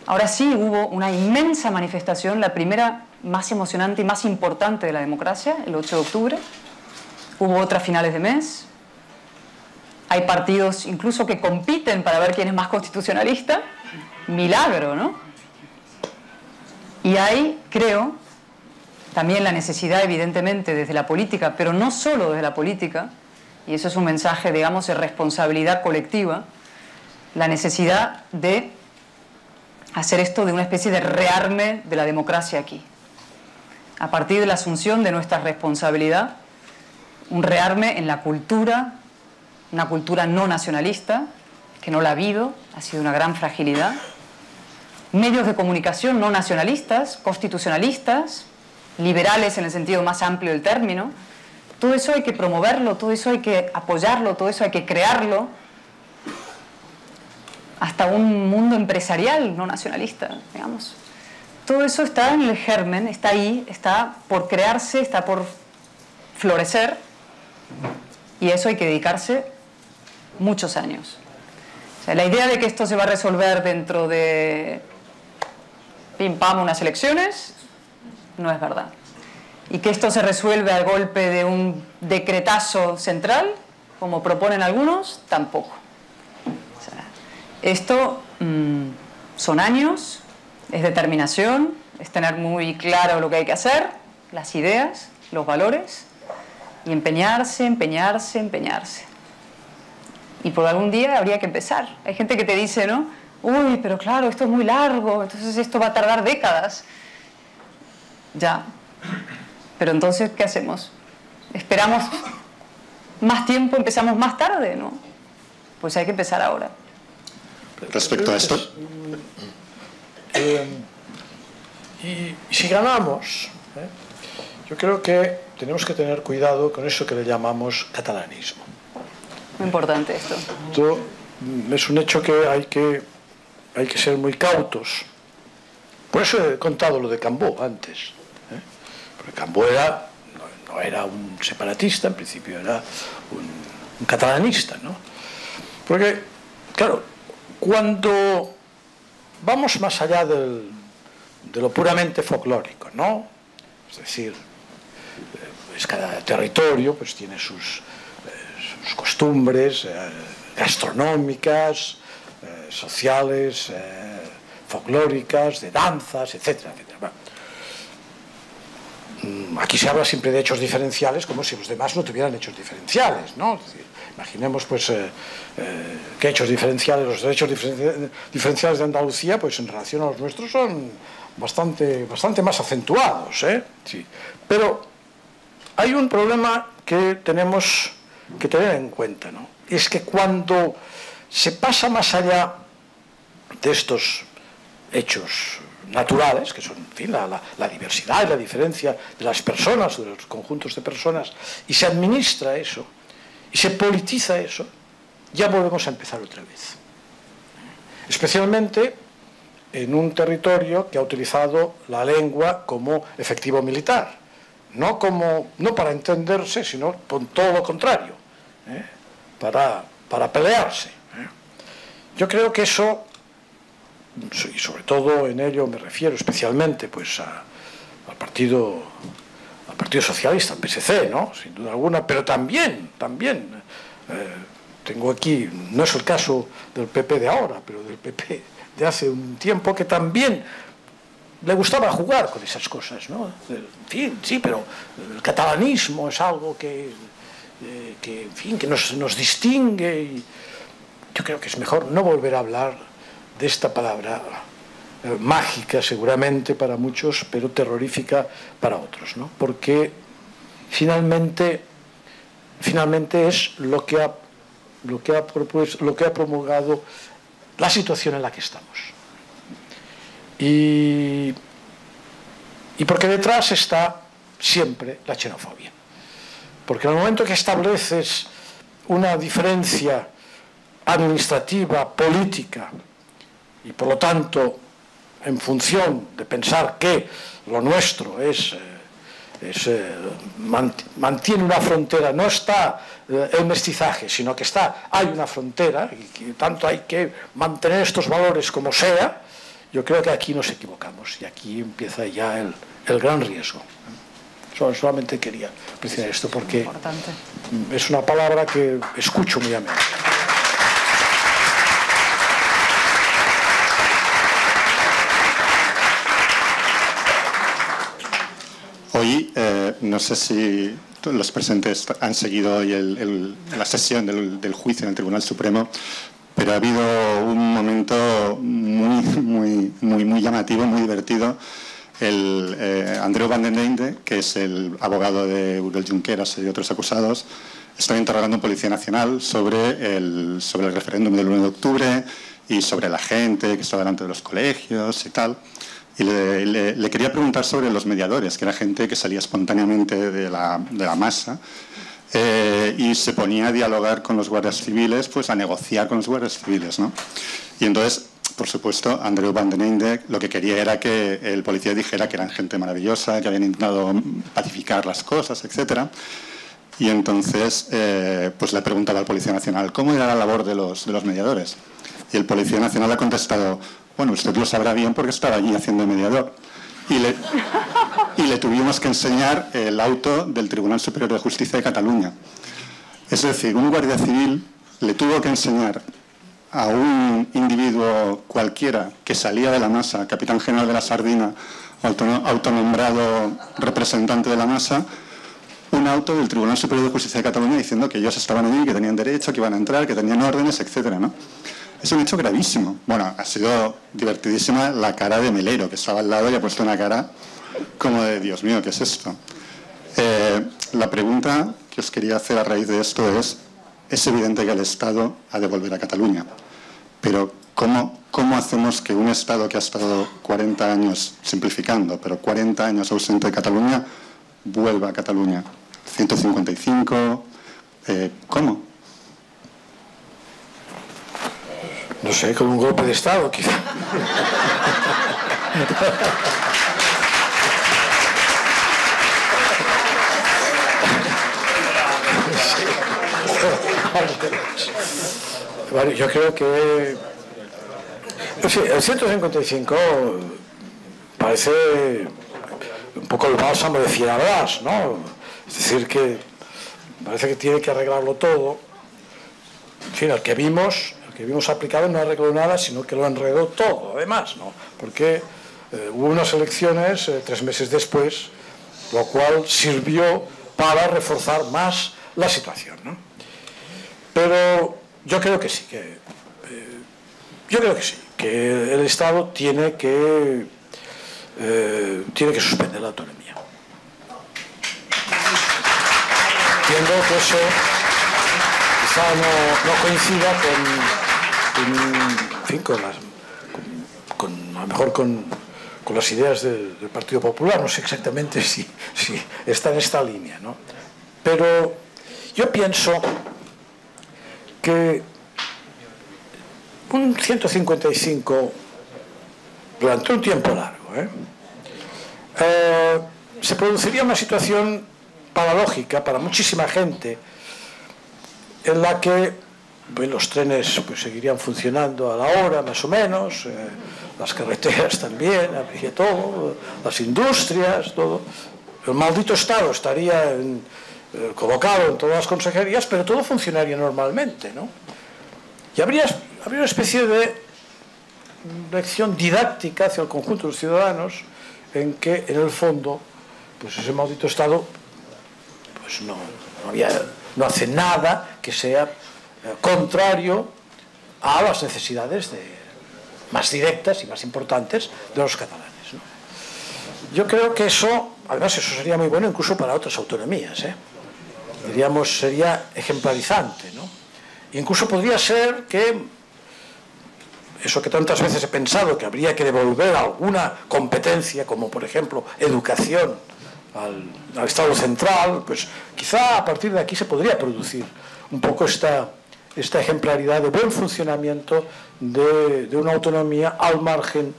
Ahora sí hubo una inmensa manifestación, la primera más emocionante y más importante de la democracia, el 8 de octubre. Hubo otra a finales de mes. Hay partidos incluso que compiten para ver quién es más constitucionalista. Milagro, ¿no? Y hay, creo, también la necesidad, evidentemente, desde la política, pero no solo desde la política, y eso es un mensaje, digamos, de responsabilidad colectiva, la necesidad de hacer esto de una especie de rearme de la democracia aquí. A partir de la asunción de nuestra responsabilidad, un rearme en la cultura, una cultura no nacionalista, que no la ha habido, ha sido una gran fragilidad. Medios de comunicación no nacionalistas, constitucionalistas, liberales en el sentido más amplio del término. Todo eso hay que promoverlo, todo eso hay que apoyarlo, todo eso hay que crearlo. Hasta un mundo empresarial no nacionalista, digamos. Todo eso está en el germen, está ahí, está por crearse, está por florecer, y a eso hay que dedicarse muchos años. O sea, la idea de que esto se va a resolver dentro de pim pam unas elecciones no es verdad. Y que esto se resuelve al golpe de un decretazo central, como proponen algunos, tampoco. O sea, esto son años, es determinación, es tener muy claro lo que hay que hacer, las ideas, los valores, y empeñarse. Y por algún día habría que empezar. Hay gente que te dice, ¿no?, uy, pero claro, esto es muy largo, entonces esto va a tardar décadas. Ya. Pero entonces, ¿qué hacemos? ¿Esperamos más tiempo, empezamos más tarde? ¿No? Pues hay que empezar ahora. Respecto a esto... Y si ganamos, yo creo que tenemos que tener cuidado con eso que le llamamos catalanismo. Muy importante esto. Esto es un hecho que hay que ser muy cautos. Por eso he contado lo de Cambó antes. Porque Cambó era, no era un separatista, en principio era un catalanista, ¿no? Porque, claro, cuando vamos más allá de lo puramente folclórico, ¿no? Es decir, pues cada territorio pues tiene sus costumbres gastronómicas, sociales, folclóricas, de danzas, etcétera, etcétera. Bueno, aquí se habla siempre de hechos diferenciales como si los demás no tuvieran hechos diferenciales, ¿no? Es decir, imaginemos pues que hechos diferenciales, los hechos diferenciales de Andalucía pues en relación a los nuestros son bastante más acentuados, ¿eh? Sí. Pero hay un problema que tenemos que tener en cuenta, ¿no? Es que cuando se pasa más allá de estos hechos naturales, que son, en fin, la diversidad y la diferencia de las personas, de los conjuntos de personas, y se administra eso, y se politiza eso, ya volvemos a empezar otra vez. Especialmente en un territorio que ha utilizado la lengua como efectivo militar, no para entenderse, sino con todo lo contrario, para pelearse. Yo creo que eso, y sobre todo en ello me refiero especialmente pues al Partido Socialista, al PSC, ¿no? Sin duda alguna, pero también tengo aquí, no es el caso del PP de ahora, pero del PP de hace un tiempo, que también le gustaba jugar con esas cosas, ¿no? En fin, sí, pero el catalanismo es algo que en fin, que nos distingue, y yo creo que es mejor no volver a hablar de esta palabra mágica seguramente para muchos, pero terrorífica para otros, ¿no? Porque finalmente es lo que ha promulgado la situación en la que estamos. Y porque detrás está siempre la xenofobia. Porque en el momento que estableces una diferencia administrativa, política, y por lo tanto en función de pensar que lo nuestro mantiene una frontera, no está el mestizaje, sino que hay una frontera y que tanto hay que mantener estos valores como sea, yo creo que aquí nos equivocamos y aquí empieza ya el gran riesgo. Solamente quería precisar esto porque es una palabra que escucho muy a menudo. Hoy, no sé si los presentes han seguido hoy la sesión del juicio en el Tribunal Supremo, pero ha habido un momento muy llamativo, muy divertido. Andreu van den Einde, que es el abogado de Oriol Junqueras y otros acusados, está interrogando a un policía nacional sobre el referéndum del 1 de octubre y sobre la gente que está delante de los colegios y tal. Y le quería preguntar sobre los mediadores, que era gente que salía espontáneamente de la masa y se ponía a dialogar con los guardias civiles, pues a negociar con los guardias civiles, ¿no? Y entonces, por supuesto, Andreu van den Einde lo que quería era que el policía dijera que eran gente maravillosa, que habían intentado pacificar las cosas, etc. Y entonces pues le preguntaba al Policía Nacional cómo era la labor de los mediadores. Y el Policía Nacional ha contestado: bueno, usted lo sabrá bien porque estaba allí haciendo mediador. Y le tuvimos que enseñar el auto del Tribunal Superior de Justicia de Cataluña. Es decir, un guardia civil le tuvo que enseñar a un individuo cualquiera que salía de la masa, capitán general de la Sardina, autonombrado representante de la masa, un auto del Tribunal Superior de Justicia de Cataluña diciendo que ellos estaban allí, que tenían derecho, que iban a entrar, que tenían órdenes, etcétera, ¿no? Es un hecho gravísimo. Bueno, ha sido divertidísima la cara de Melero, que estaba al lado y ha puesto una cara como de Dios mío, ¿qué es esto? La pregunta que os quería hacer a raíz de esto es evidente que el Estado ha de volver a Cataluña, pero ¿cómo hacemos que un Estado que ha estado 40 años, simplificando, pero 40 años ausente de Cataluña, vuelva a Cataluña? 155, ¿cómo? No sé, con un golpe de Estado, quizá. Bueno, yo creo que el 155 parece un poco el bálsamo de Fierabrás, ¿no? Es decir, que parece que tiene que arreglarlo todo. En fin, el que vimos aplicado no arregló nada, sino que lo enredó todo, además, ¿no? Porque hubo unas elecciones 3 meses después, lo cual sirvió para reforzar más la situación, ¿no? Pero yo creo que sí, que el Estado tiene que suspender la autonomía. Entiendo que eso quizá no coincida a lo mejor con las ideas del Partido Popular, no sé exactamente si está en esta línea, ¿no? Pero yo pienso que un 155 durante un tiempo largo se produciría una situación paradójica para muchísima gente en la que los trenes pues, seguirían funcionando a la hora más o menos, las carreteras también, habría todo, las industrias, todo. El maldito Estado estaría colocado en todas las consejerías, pero todo funcionaría normalmente, ¿no? Y habría una especie de lección didáctica hacia el conjunto de los ciudadanos en que, en el fondo, pues ese maldito Estado pues no hace nada que sea contrario a las necesidades más directas y más importantes de los catalanes, ¿no? Yo creo que eso, además eso sería muy bueno incluso para otras autonomías, diríamos, sería ejemplarizante, ¿no? Incluso podría ser que eso que tantas veces he pensado, que habría que devolver alguna competencia, como por ejemplo educación, al Estado central, pues quizá a partir de aquí se podría producir un poco esta ejemplaridad de buen funcionamiento de una autonomía al margen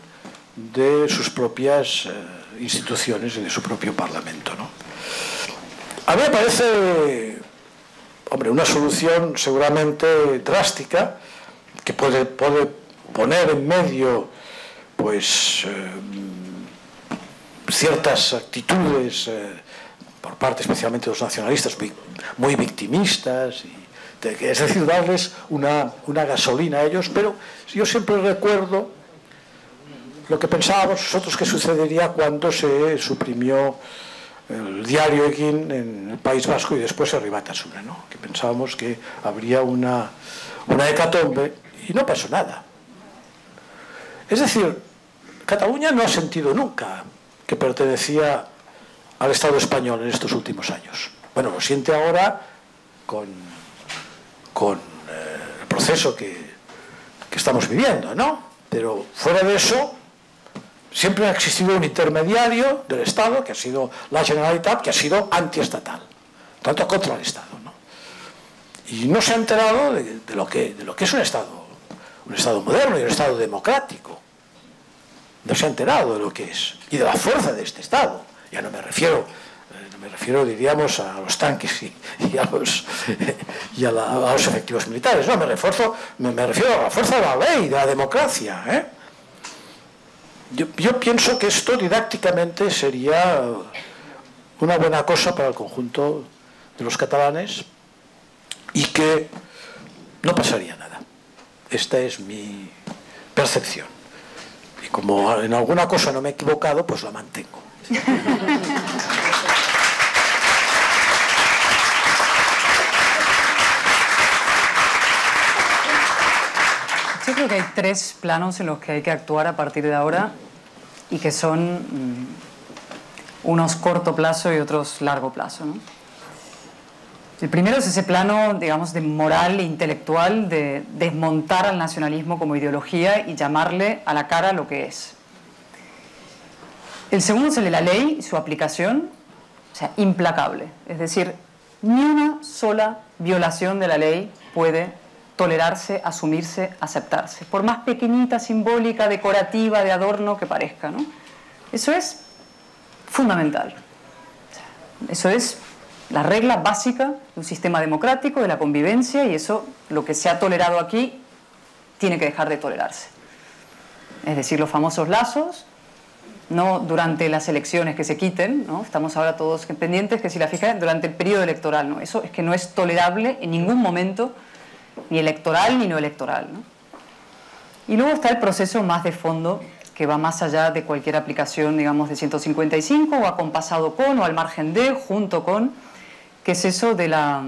de sus propias instituciones y de su propio Parlamento, ¿no? A mí me parece, hombre, una solución seguramente drástica que puede poner en medio pues ciertas actitudes por parte especialmente de los nacionalistas muy victimistas, es decir, darles una gasolina a ellos, pero yo siempre recuerdo lo que pensábamos nosotros que sucedería cuando se suprimió el diario Egin en el País Vasco y después el Ribatasuna, ¿no? Que pensábamos que habría una hecatombe y no pasó nada. Es decir, Cataluña no ha sentido nunca que pertenecía al Estado español en estos últimos años. Bueno, lo siente ahora con el proceso que estamos viviendo, ¿no? Pero fuera de eso, siempre ha existido un intermediario del Estado, que ha sido la Generalitat, que ha sido antiestatal, tanto contra el Estado, ¿no? Y no se ha enterado de lo que es un Estado moderno y un Estado democrático. No se ha enterado de lo que es y de la fuerza de este Estado. Ya no me refiero, diríamos, a los tanques y a los efectivos militares. No, me refiero a la fuerza de la ley, de la democracia, Yo pienso que esto didácticamente sería una buena cosa para el conjunto de los catalanes y que no pasaría nada. Esta es mi percepción. Y como en alguna cosa no me he equivocado, pues la mantengo. Yo creo que hay 3 planos en los que hay que actuar a partir de ahora y que son unos corto plazo y otros largo plazo, ¿no? El primero es ese plano, digamos, de moral e intelectual de desmontar al nacionalismo como ideología y llamarle a la cara lo que es. El segundo es el de la ley y su aplicación, o sea, implacable. Es decir, ni una sola violación de la ley puede tolerarse, asumirse, aceptarse, por más pequeñita, simbólica, decorativa, de adorno que parezca, ¿no? Eso es fundamental. Eso es la regla básica de un sistema democrático, de la convivencia, y eso, lo que se ha tolerado aquí, tiene que dejar de tolerarse. Es decir, los famosos lazos, no durante las elecciones que se quiten, ¿no? Estamos ahora todos pendientes que si la fijan durante el periodo electoral, ¿no? Eso es que no es tolerable en ningún momento, ni electoral ni no electoral, ¿no? Y luego está el proceso más de fondo, que va más allá de cualquier aplicación, digamos, de 155, o acompasado con, o al margen de, junto con, que es eso de la...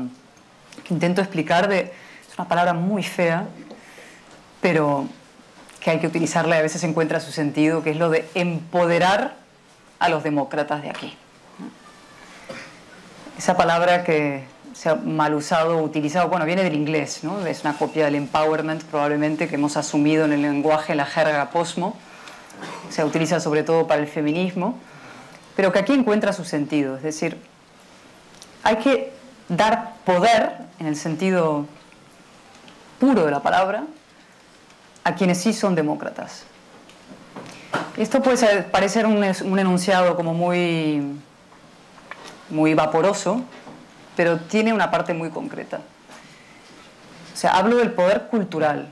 que intento explicar de... es una palabra muy fea, pero que hay que utilizarla y a veces encuentra su sentido, que es lo de empoderar a los demócratas de aquí. Esa palabra que se ha mal usado o utilizado, bueno, viene del inglés, ¿no? Es una copia del empowerment probablemente que hemos asumido en el lenguaje, en la jerga posmo. Se utiliza sobre todo para el feminismo, pero que aquí encuentra su sentido. Es decir, hay que dar poder, en el sentido puro de la palabra, a quienes sí son demócratas. Esto puede parecer un enunciado como muy vaporoso, pero tiene una parte muy concreta. O sea, hablo del poder cultural,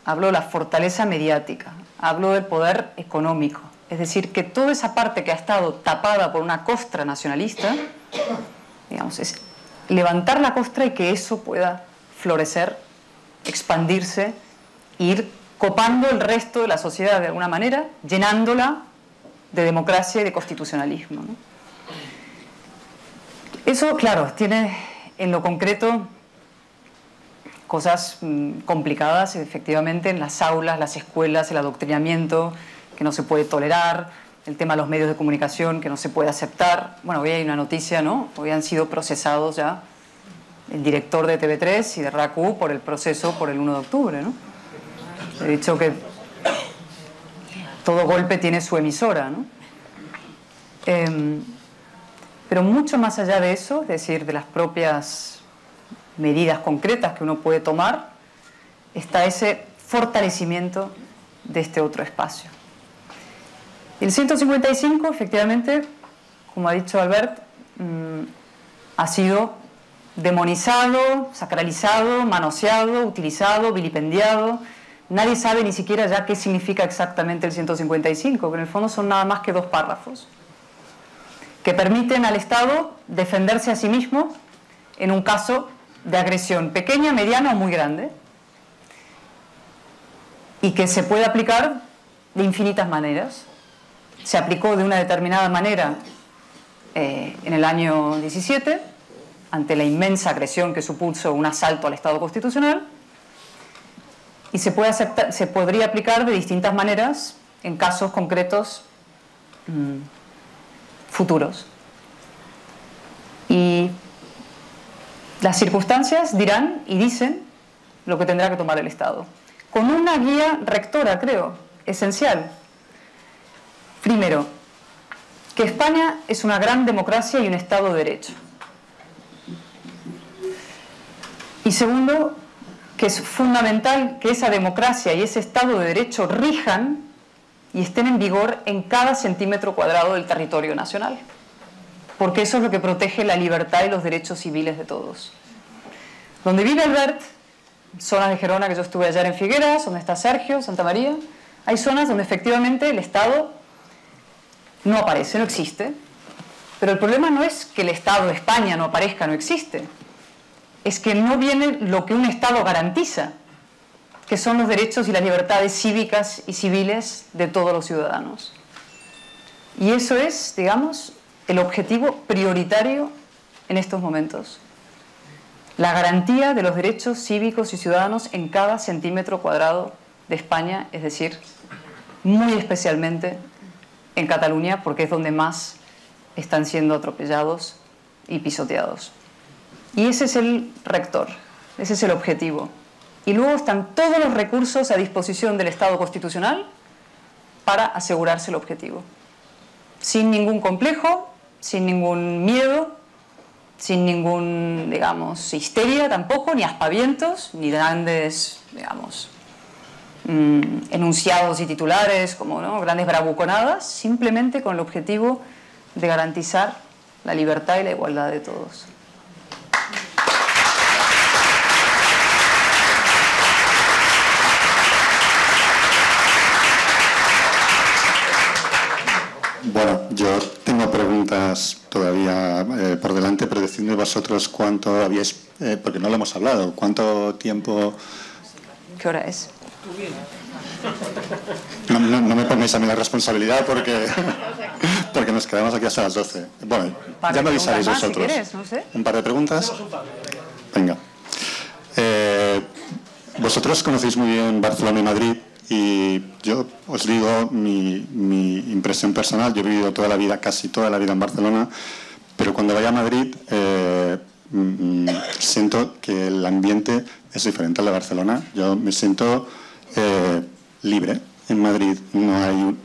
hablo de la fortaleza mediática, hablo del poder económico. Es decir, que toda esa parte que ha estado tapada por una costra nacionalista, digamos, es levantar la costra y que eso pueda florecer, expandirse, ir copando el resto de la sociedad de alguna manera, llenándola de democracia y de constitucionalismo, ¿no? Eso, claro, tiene en lo concreto cosas complicadas, efectivamente, en las aulas, las escuelas, el adoctrinamiento que no se puede tolerar, el tema de los medios de comunicación que no se puede aceptar. Bueno, hoy hay una noticia, ¿no? Hoy han sido procesados ya el director de TV3 y de RACU por el proceso por el 1 de octubre, ¿no? He dicho que todo golpe tiene su emisora, ¿no? Pero mucho más allá de eso, es decir, de las propias medidas concretas que uno puede tomar, está ese fortalecimiento de este otro espacio. El 155, efectivamente, como ha dicho Albert, ha sido demonizado, sacralizado, manoseado, utilizado, vilipendiado. Nadie sabe ni siquiera ya qué significa exactamente el 155, que en el fondo son nada más que 2 párrafos que permiten al Estado defenderse a sí mismo en un caso de agresión pequeña, mediana o muy grande, y que se puede aplicar de infinitas maneras. Se aplicó de una determinada manera en el año 17, ante la inmensa agresión que supuso un asalto al Estado constitucional, y se podría aplicar de distintas maneras en casos concretos futuros. Y las circunstancias dirán y dicen lo que tendrá que tomar el Estado, con una guía rectora, creo, esencial. Primero, que España es una gran democracia y un Estado de Derecho. Y segundo, que es fundamental que esa democracia y ese Estado de Derecho rijan y estén en vigor en cada centímetro cuadrado del territorio nacional, porque eso es lo que protege la libertad y los derechos civiles de todos. Donde vive Albert, zonas de Gerona que yo estuve ayer en Figueras, donde está Sergio, Santa María, hay zonas donde efectivamente el Estado no aparece, no existe, pero el problema no es que el Estado de España no aparezca, no existe, es que no viene lo que un Estado garantiza, que son los derechos y las libertades cívicas y civiles de todos los ciudadanos. Y eso es, digamos, el objetivo prioritario en estos momentos. La garantía de los derechos cívicos y ciudadanos en cada centímetro cuadrado de España, es decir, muy especialmente en Cataluña, porque es donde más están siendo atropellados y pisoteados. Y ese es el rector, ese es el objetivo. Y luego están todos los recursos a disposición del Estado constitucional para asegurarse el objetivo. Sin ningún complejo, sin ningún miedo, sin ningún, digamos, histeria tampoco, ni aspavientos, ni grandes, digamos, enunciados y titulares, como, ¿no?, grandes bravuconadas, simplemente con el objetivo de garantizar la libertad y la igualdad de todos. Bueno, yo tengo preguntas todavía por delante, pero decidme vosotros cuánto habíais, porque no lo hemos hablado, cuánto tiempo... ¿Qué hora es? No me pongáis a mí la responsabilidad porque nos quedamos aquí hasta las 12. Bueno, ya me avisaréis vosotros. Si quieres, no sé. ¿Un par de preguntas? Venga. Vosotros conocéis muy bien Barcelona y Madrid y yo os digo mi impresión personal. Yo he vivido toda la vida, casi toda la vida en Barcelona, pero cuando vaya a Madrid siento que el ambiente es diferente al de Barcelona. Yo me siento libre. En Madrid no hay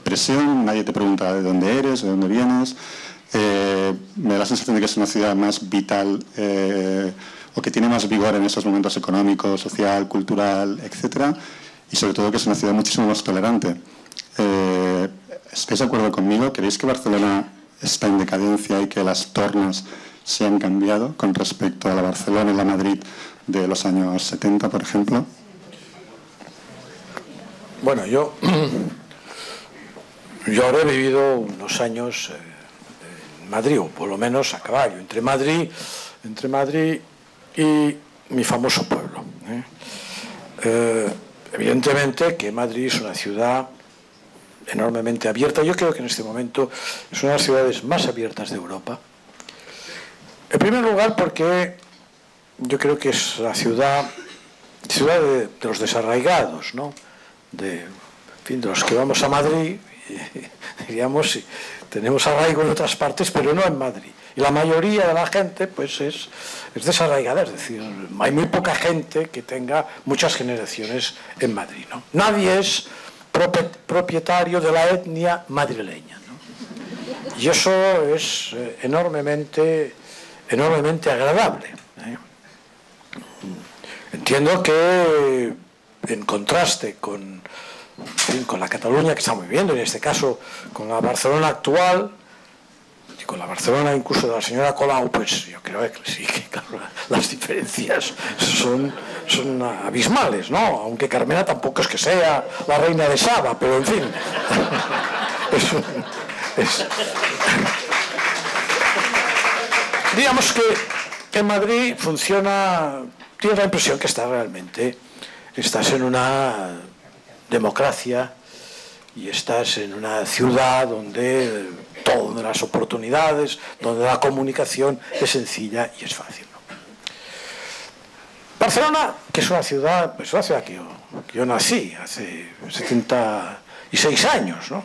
presión, nadie te pregunta de dónde eres, de dónde vienes. Me da la sensación de que es una ciudad más vital o que tiene más vigor en estos momentos económico, social, cultural, etcétera, y sobre todo que es una ciudad muchísimo más tolerante. ¿Estáis de acuerdo conmigo? ¿Creéis que Barcelona está en decadencia y que las tornas se han cambiado con respecto a la Barcelona y la Madrid de los años 70, por ejemplo? Bueno, yo ahora he vivido unos años en Madrid, o por lo menos a caballo, entre Madrid y mi famoso pueblo. Evidentemente que Madrid es una ciudad enormemente abierta. Yo creo que en este momento es una de las ciudades más abiertas de Europa. En primer lugar porque yo creo que es la ciudad de los desarraigados, ¿no? En fin, de los que vamos a Madrid, diríamos, tenemos arraigo en otras partes, pero no en Madrid. Y la mayoría de la gente pues es desarraigada, es decir, hay muy poca gente que tenga muchas generaciones en Madrid, ¿no? Nadie es propietario de la etnia madrileña, ¿no? Y eso es enormemente agradable, ¿eh? Entiendo que en contraste con la Cataluña que estamos viviendo, en este caso con la Barcelona actual, y con la Barcelona incluso de la señora Colau, pues yo creo que sí, que claro, las diferencias son abismales, ¿no? Aunque Carmena tampoco es que sea la reina de Saba, pero en fin. Digamos que en Madrid funciona, tienes la impresión que estás en una democracia y estás en una ciudad donde todas las oportunidades, donde la comunicación es sencilla y es fácil, ¿no? Barcelona, que es una ciudad, pues una ciudad que yo nací hace 76 años, ¿no?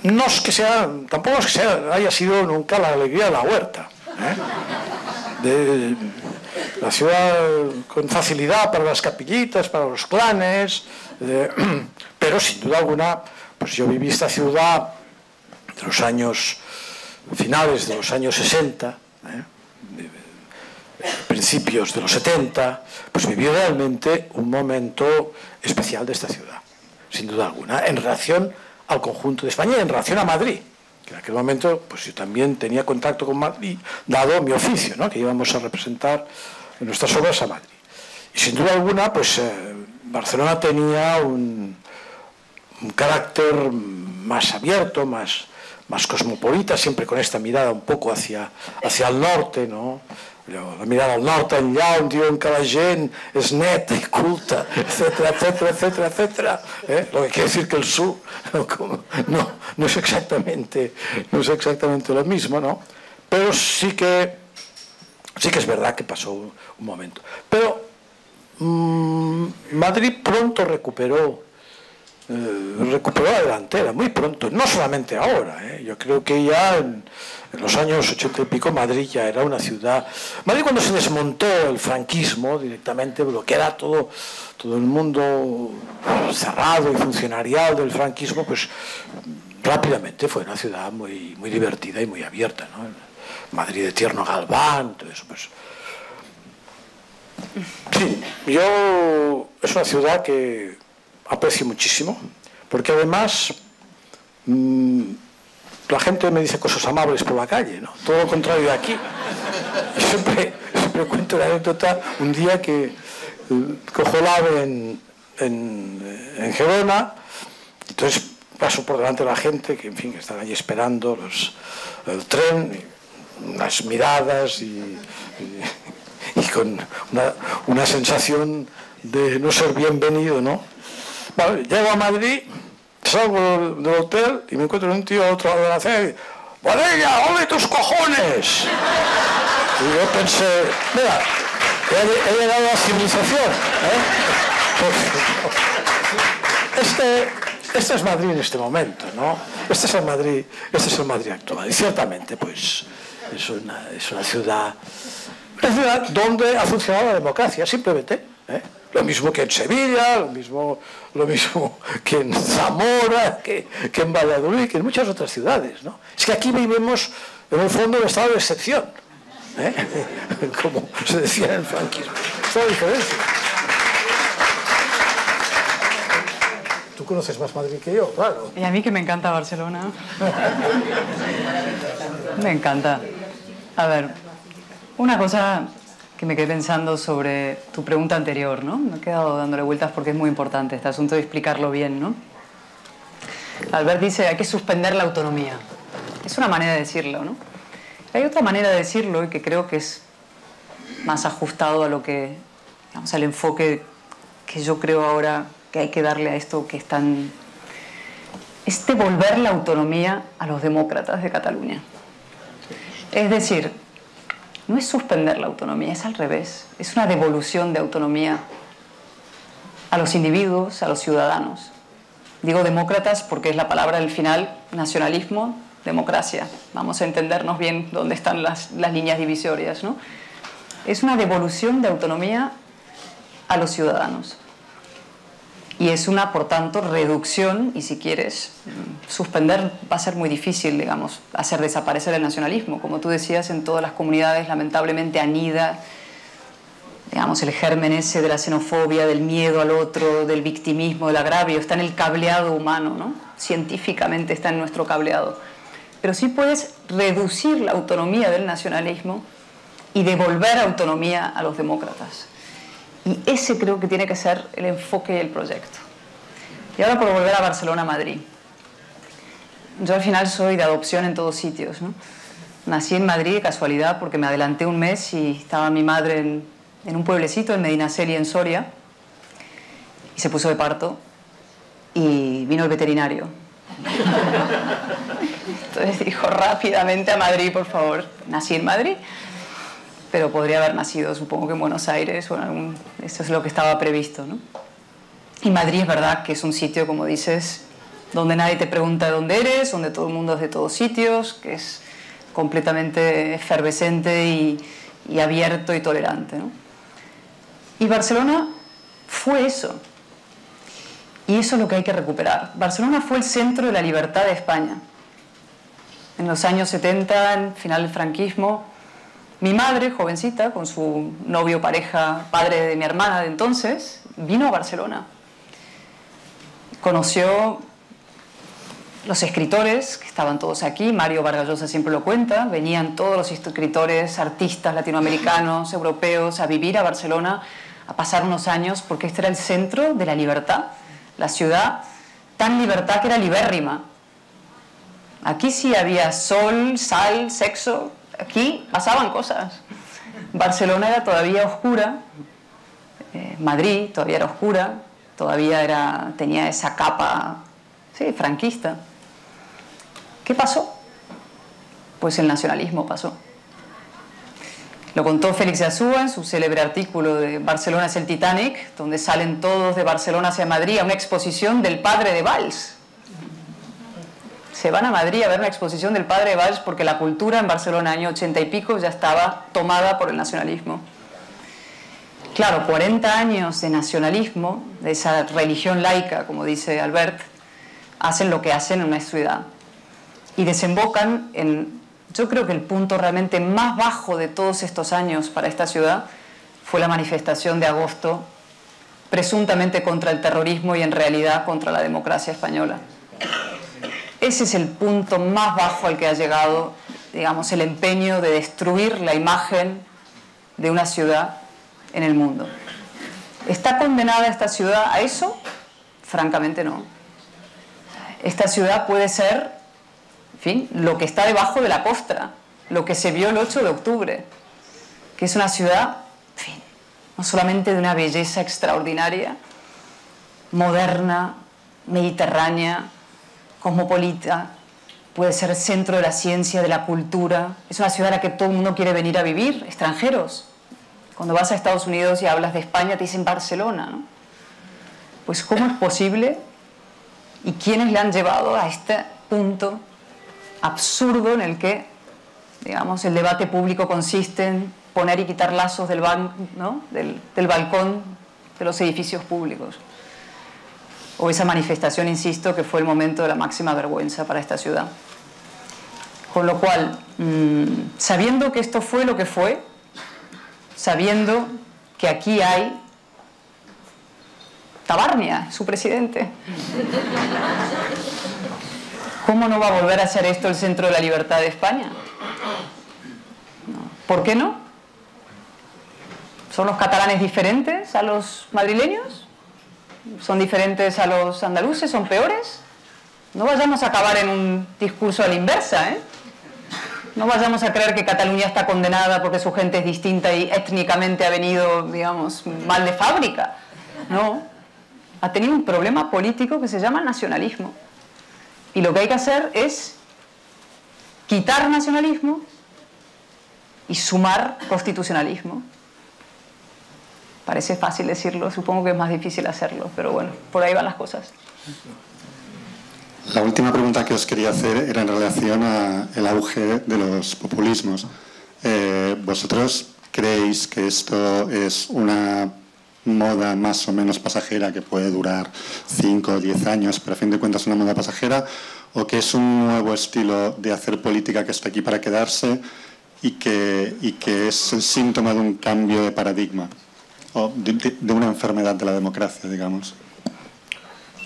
No es que sea, tampoco es que haya sido nunca la alegría de la huerta, ¿eh? La ciudad con facilidad para las capillitas, para los clanes, pero sin duda alguna, pues yo viví esta ciudad de los años finales de los años 60, principios de los 70, pues viví realmente un momento especial de esta ciudad, sin duda alguna, en relación al conjunto de España y en relación a Madrid. Que en aquel momento pues yo también tenía contacto con Madrid, dado mi oficio, ¿no? Que íbamos a representar en nuestras obras a Madrid. Y sin duda alguna, pues Barcelona tenía un carácter más abierto, más cosmopolita, siempre con esta mirada un poco hacia el norte, ¿no? La mirada al norte, enllà on diuen que la gent és neta y culta, etcétera, etcétera, etcétera, etcétera, ¿eh? Lo que quiere decir que el sur no es exactamente lo mismo, ¿no? Pero sí que es verdad que pasó un momento. Pero Madrid pronto recuperó la delantera, muy pronto, no solamente ahora, ¿eh? Yo creo que ya en los años 80 y pico Madrid ya era una ciudad. Madrid, cuando se desmontó el franquismo directamente, lo que era todo el mundo cerrado y funcionarial del franquismo, pues rápidamente fue una ciudad muy divertida y muy abierta, ¿no? Madrid de Tierno Galván, todo eso, pues. Sí, es una ciudad que aprecio muchísimo, porque además la gente me dice cosas amables por la calle, ¿no? Todo lo contrario de aquí. Y siempre cuento la anécdota, un día que cojo el AVE en Gerona, Entonces paso por delante de la gente que, en fin, que están allí esperando el tren, unas miradas y con una sensación de no ser bienvenido, ¿no? Vale, llego a Madrid, salgo del hotel y me encuentro un tío a otro lado de la acera y dice: ¡Boadella, ole tus cojones! Y yo pensé, mira, he llegado a la civilización, Este es Madrid en este momento, ¿no? Este es el Madrid actual. Y ciertamente, pues, es una ciudad donde ha funcionado la democracia, simplemente. Lo mismo que en Sevilla, lo mismo que en Zamora, que en Valladolid, que en muchas otras ciudades, ¿no? Es que aquí vivimos, en el fondo, un estado de excepción, como se decía en el franquismo. Es la diferencia. Tú conoces más Madrid que yo, claro. Y a mí que me encanta Barcelona. Me encanta. A ver, una cosa que me quedé pensando sobre tu pregunta anterior, ¿no? Me he quedado dándole vueltas porque es muy importante este asunto de explicarlo bien, ¿no? Albert dice, hay que suspender la autonomía. Es una manera de decirlo, ¿no? Hay otra manera de decirlo y que creo que es más ajustado a lo que, digamos, al enfoque que yo creo ahora que hay que darle a esto que es devolver la autonomía a los demócratas de Cataluña. Es decir, no es suspender la autonomía, es al revés. Es una devolución de autonomía a los individuos, a los ciudadanos. Digo demócratas porque es la palabra del final, nacionalismo, democracia. Vamos a entendernos bien dónde están las líneas divisorias, ¿no? Es una devolución de autonomía a los ciudadanos. Y es una, por tanto, reducción, y si quieres, suspender va a ser muy difícil, digamos, hacer desaparecer el nacionalismo. Como tú decías, en todas las comunidades lamentablemente anida, digamos, el germen ese de la xenofobia, del miedo al otro, del victimismo, del agravio, está en el cableado humano, ¿no? Científicamente está en nuestro cableado. Pero sí puedes reducir la autonomía del nacionalismo y devolver autonomía a los demócratas. Y ese creo que tiene que ser el enfoque y el proyecto. Y ahora por volver a Barcelona-Madrid. Yo al final soy de adopción en todos sitios, ¿no? Nací en Madrid de casualidad porque me adelanté un mes y estaba mi madre en un pueblecito, en Medinaceli, en Soria, y se puso de parto y vino el veterinario. Entonces dijo rápidamente a Madrid, por favor. Nací en Madrid, pero podría haber nacido, supongo que en Buenos Aires o en algún... Eso es lo que estaba previsto, ¿no? Y Madrid es verdad que es un sitio, como dices, donde nadie te pregunta de dónde eres, donde todo el mundo es de todos sitios, que es completamente efervescente y abierto y tolerante, ¿no? Y Barcelona fue eso. Y eso es lo que hay que recuperar. Barcelona fue el centro de la libertad de España. En los años 70, en final del franquismo, mi madre, jovencita, con su novio, pareja, padre de mi hermana de entonces, vino a Barcelona. Conoció los escritores, que estaban todos aquí, Mario Vargas Llosa siempre lo cuenta, venían todos los escritores, artistas latinoamericanos, europeos, a vivir a Barcelona, a pasar unos años, porque este era el centro de la libertad, la ciudad tan libertad que era libérrima. Aquí sí había sol, sal, sexo, aquí pasaban cosas. Barcelona era todavía oscura, Madrid todavía era oscura, todavía tenía esa capa, sí, franquista. ¿Qué pasó? Pues el nacionalismo pasó. Lo contó Félix de Azúa en su célebre artículo de Barcelona es el Titanic, donde salen todos de Barcelona hacia Madrid a una exposición del padre de Valls. Se van a Madrid a ver una exposición del padre de Valls porque la cultura en Barcelona, año 80 y pico, ya estaba tomada por el nacionalismo. Claro, 40 años de nacionalismo, de esa religión laica, como dice Albert, hacen lo que hacen en una ciudad. Y desembocan en, yo creo que el punto realmente más bajo de todos estos años para esta ciudad fue la manifestación de agosto, presuntamente contra el terrorismo y en realidad contra la democracia española. Ese es el punto más bajo al que ha llegado, digamos, el empeño de destruir la imagen de una ciudad en el mundo. ¿Está condenada esta ciudad a eso? Francamente no. esta ciudad puede ser, en fin, lo que está debajo de la costra, lo que se vio el 8 de octubre, que es una ciudad, en fin, no solamente de una belleza extraordinaria, moderna, mediterránea, cosmopolita, puede ser centro de la ciencia, de la cultura. Es una ciudad a la que todo el mundo quiere venir a vivir, extranjeros. Cuando vas a Estados Unidos y hablas de España te dicen Barcelona, ¿no? Pues ¿cómo es posible? ¿Y quiénes le han llevado a este punto absurdo en el que, digamos, el debate público consiste en poner y quitar lazos del balcón de los edificios públicos? O esa manifestación, insisto, que fue el momento de la máxima vergüenza para esta ciudad. Con lo cual, sabiendo que esto fue lo que fue, sabiendo que aquí hay Tabarnia, su presidente, ¿cómo no va a volver a ser esto el centro de la libertad de España? ¿Por qué no? ¿Son los catalanes diferentes a los madrileños? ¿Son diferentes a los andaluces? ¿Son peores? No vayamos a acabar en un discurso a la inversa, ¿eh? No vayamos a creer que Cataluña está condenada porque su gente es distinta y étnicamente ha venido, digamos, mal de fábrica. No. Ha tenido un problema político que se llama nacionalismo. Y lo que hay que hacer es quitar nacionalismo y sumar constitucionalismo. Parece fácil decirlo, supongo que es más difícil hacerlo, pero bueno, por ahí van las cosas. La última pregunta que os quería hacer era en relación al auge de los populismos. ¿Vosotros creéis que esto es una moda más o menos pasajera que puede durar 5 o 10 años, pero a fin de cuentas una moda pasajera, o que es un nuevo estilo de hacer política que está aquí para quedarse y que es el síntoma de un cambio de paradigma o de una enfermedad de la democracia, digamos?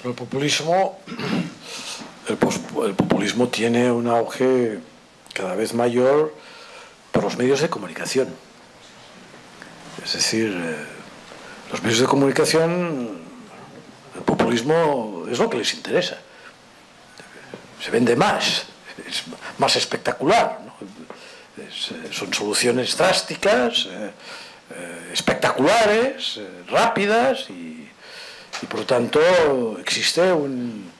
El populismo tiene un auge cada vez mayor por los medios de comunicación. Es decir, los medios de comunicación, el populismo es lo que les interesa. Se vende más, es más espectacular, ¿no? Son soluciones drásticas, espectaculares, rápidas y por lo tanto existe un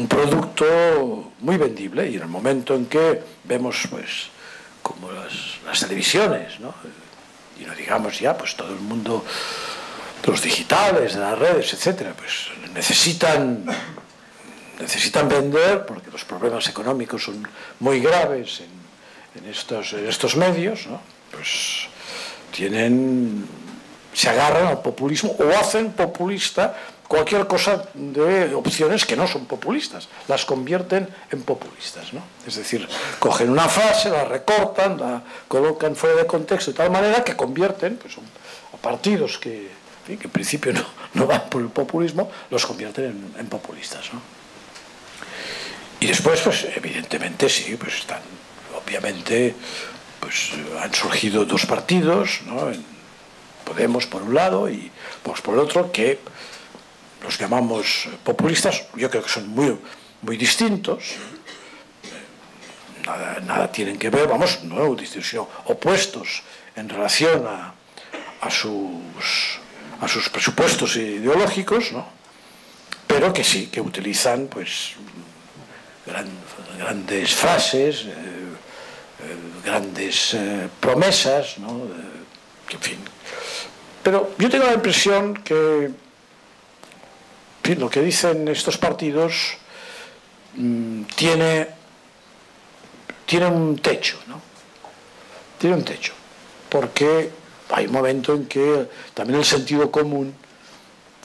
producto muy vendible, y en el momento en que vemos, pues, como las televisiones, ¿no? Y no digamos ya, pues todo el mundo de los digitales, de las redes, etcétera, pues necesitan vender porque los problemas económicos son muy graves en estos medios, ¿no? Pues se agarran al populismo o hacen populista cualquier cosa de opciones que no son populistas, las convierten en populistas, ¿no? Es decir, cogen una frase, la recortan, la colocan fuera de contexto de tal manera que convierten, pues, a partidos que en principio no van por el populismo, los convierten en populistas, ¿no? Y después, pues evidentemente sí, pues están, obviamente, pues han surgido dos partidos, ¿no? Podemos por un lado y Vox por el otro, que los llamamos populistas. Yo creo que son muy distintos, nada tienen que ver, vamos, no distintos, sino opuestos en relación a sus presupuestos ideológicos, ¿no? Pero que sí, que utilizan, pues, grandes frases, grandes promesas, ¿no? En fin. Pero yo tengo la impresión que, en fin, lo que dicen estos partidos tiene un techo, ¿no? Tiene un techo, porque hay un momento en que también el sentido común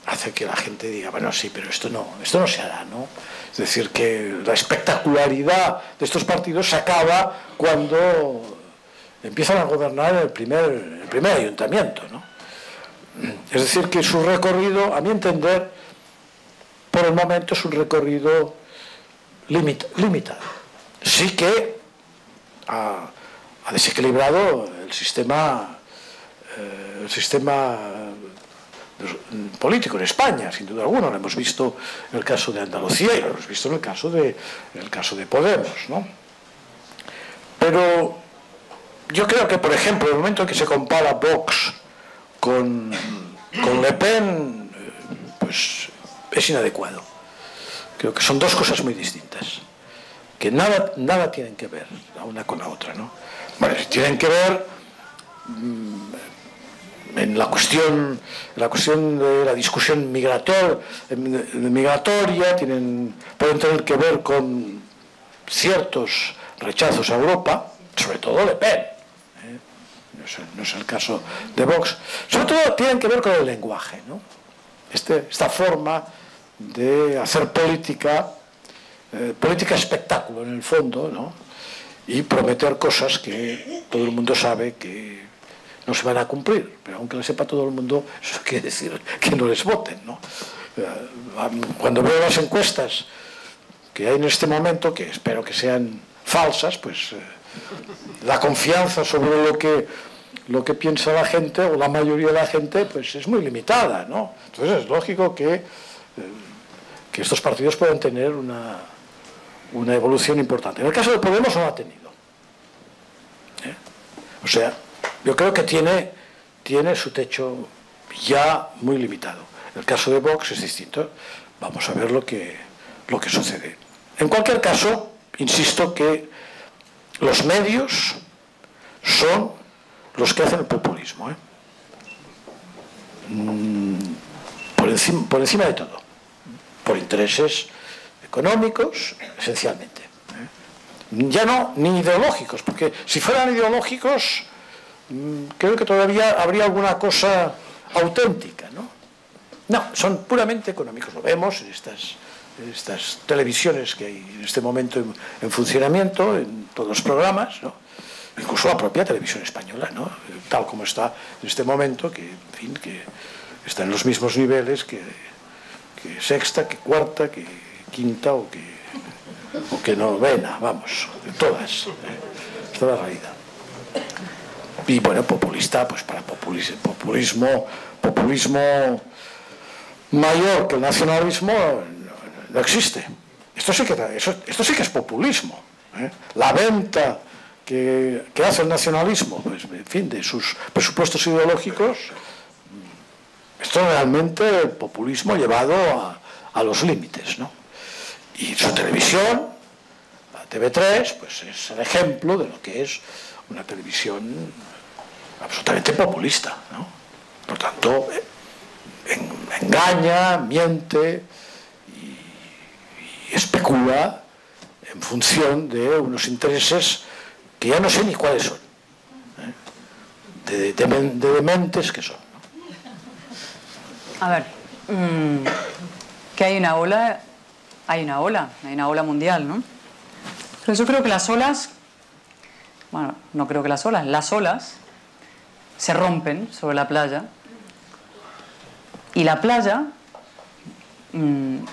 hace que la gente diga, bueno, sí, pero esto no se hará, ¿no? Es decir, que la espectacularidad de estos partidos se acaba cuando empiezan a gobernar el primer ayuntamiento, ¿no? Es decir, que su recorrido, a mi entender, por el momento es un recorrido limitado. Sí que ha desequilibrado el sistema político en España, sin duda alguna. Lo hemos visto en el caso de Andalucía y lo hemos visto en el caso de Podemos, ¿no? Pero yo creo que, por ejemplo, en el momento en que se compara Vox con Le Pen, pues es inadecuado. Creo que son dos cosas muy distintas, que nada tienen que ver la una con la otra, ¿no? Bueno, tienen que ver en la cuestión de la discusión migratoria, pueden tener que ver con ciertos rechazos a Europa, sobre todo Le Pen, no es el caso de Vox, sobre todo tienen que ver con el lenguaje, ¿no? Esta forma de hacer política espectáculo en el fondo, ¿no? Y prometer cosas que todo el mundo sabe que no se van a cumplir, pero aunque lo sepa todo el mundo, eso quiere decir que no les voten, ¿no? Cuando veo las encuestas que hay en este momento, que espero que sean falsas, pues la confianza sobre lo que piensa la gente, o la mayoría de la gente, pues es muy limitada, ¿no? Entonces es lógico que estos partidos puedan tener una evolución importante. En el caso de Podemos no la ha tenido. O sea, yo creo que tiene su techo ya muy limitado. El caso de Vox es distinto. Vamos a ver lo que sucede. En cualquier caso, insisto que los medios son los que hacen el populismo, por encima de todo, por intereses económicos, esencialmente. Ya no, ni ideológicos, porque si fueran ideológicos, creo que todavía habría alguna cosa auténtica, ¿no? No, son puramente económicos. Lo vemos en estas televisiones que hay en este momento en funcionamiento, en todos los programas, ¿no? Incluso la propia televisión española, ¿no? Tal como está en este momento, que, en fin, que está en los mismos niveles que Sexta, que Cuarta, que Quinta o que Novena, vamos, todas, esta es la realidad. Y bueno, populista, pues para populismo mayor que el nacionalismo no existe. Esto sí que es populismo, ¿eh? La venta que hace el nacionalismo, pues, en fin, de sus presupuestos ideológicos, esto es realmente populismo llevado a los límites, ¿no? Y su televisión, la TV3, pues es el ejemplo de lo que es una televisión absolutamente populista, ¿no? Por tanto, engaña, miente y especula en función de unos intereses que ya no sé ni cuáles son, de dementes que son, ¿no? A ver, que hay una ola mundial, ¿no? Pero yo creo que las olas, bueno, no creo que las olas se rompen sobre la playa, y la playa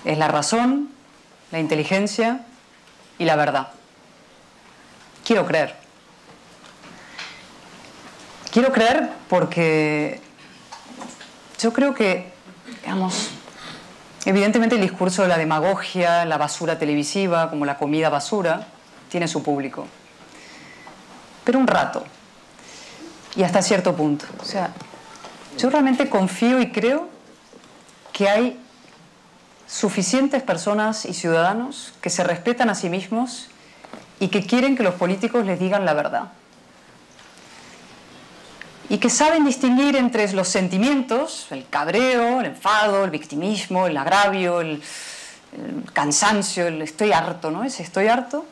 es la razón, la inteligencia y la verdad. Quiero creer porque yo creo que, digamos, evidentemente el discurso de la demagogia, la basura televisiva, como la comida basura, tiene su público. Pero un rato. Y hasta cierto punto. O sea, yo realmente confío y creo que hay suficientes personas y ciudadanos que se respetan a sí mismos y que quieren que los políticos les digan la verdad. Y que saben distinguir entre los sentimientos, el cabreo, el enfado, el victimismo, el agravio, el cansancio, el estoy harto, ¿no? Ese estoy harto,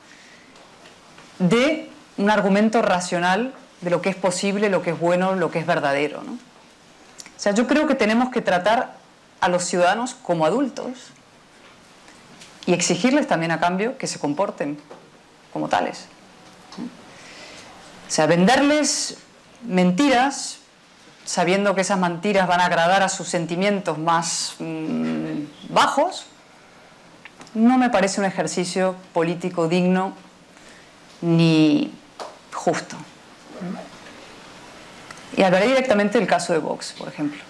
de un argumento racional de lo que es posible, lo que es bueno, lo que es verdadero, ¿no? O sea, yo creo que tenemos que tratar a los ciudadanos como adultos y exigirles también a cambio que se comporten como tales. O sea, venderles mentiras sabiendo que esas mentiras van a agradar a sus sentimientos más bajos, no me parece un ejercicio político digno ni justo. Y hablaré directamente del caso de Vox, por ejemplo.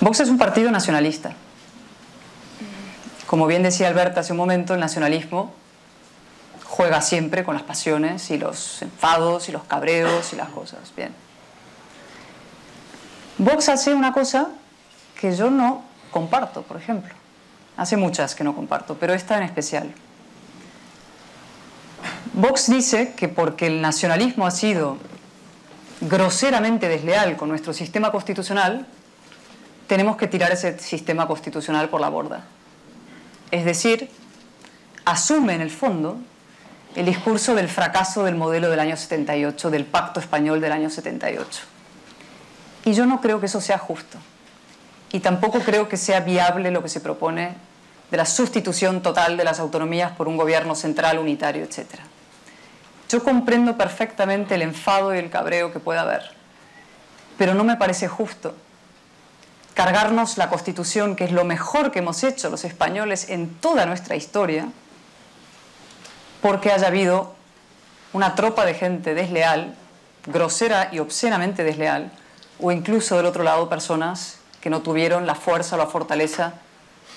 Vox es un partido nacionalista. Como bien decía Albert hace un momento, el nacionalismo juega siempre con las pasiones y los enfados y los cabreos y las cosas. Bien. Vox hace una cosa que yo no comparto, por ejemplo. Hace muchas que no comparto, pero esta en especial. Vox dice que porque el nacionalismo ha sido groseramente desleal con nuestro sistema constitucional, tenemos que tirar ese sistema constitucional por la borda. Es decir, asume en el fondo el discurso del fracaso del modelo del año 78, del Pacto Español del año 78. Y yo no creo que eso sea justo. Y tampoco creo que sea viable lo que se propone de la sustitución total de las autonomías por un gobierno central unitario, etc. Yo comprendo perfectamente el enfado y el cabreo que pueda haber, pero no me parece justo cargarnos la Constitución, que es lo mejor que hemos hecho los españoles en toda nuestra historia, porque haya habido una tropa de gente desleal, grosera y obscenamente desleal, o incluso del otro lado personas que no tuvieron la fuerza o la fortaleza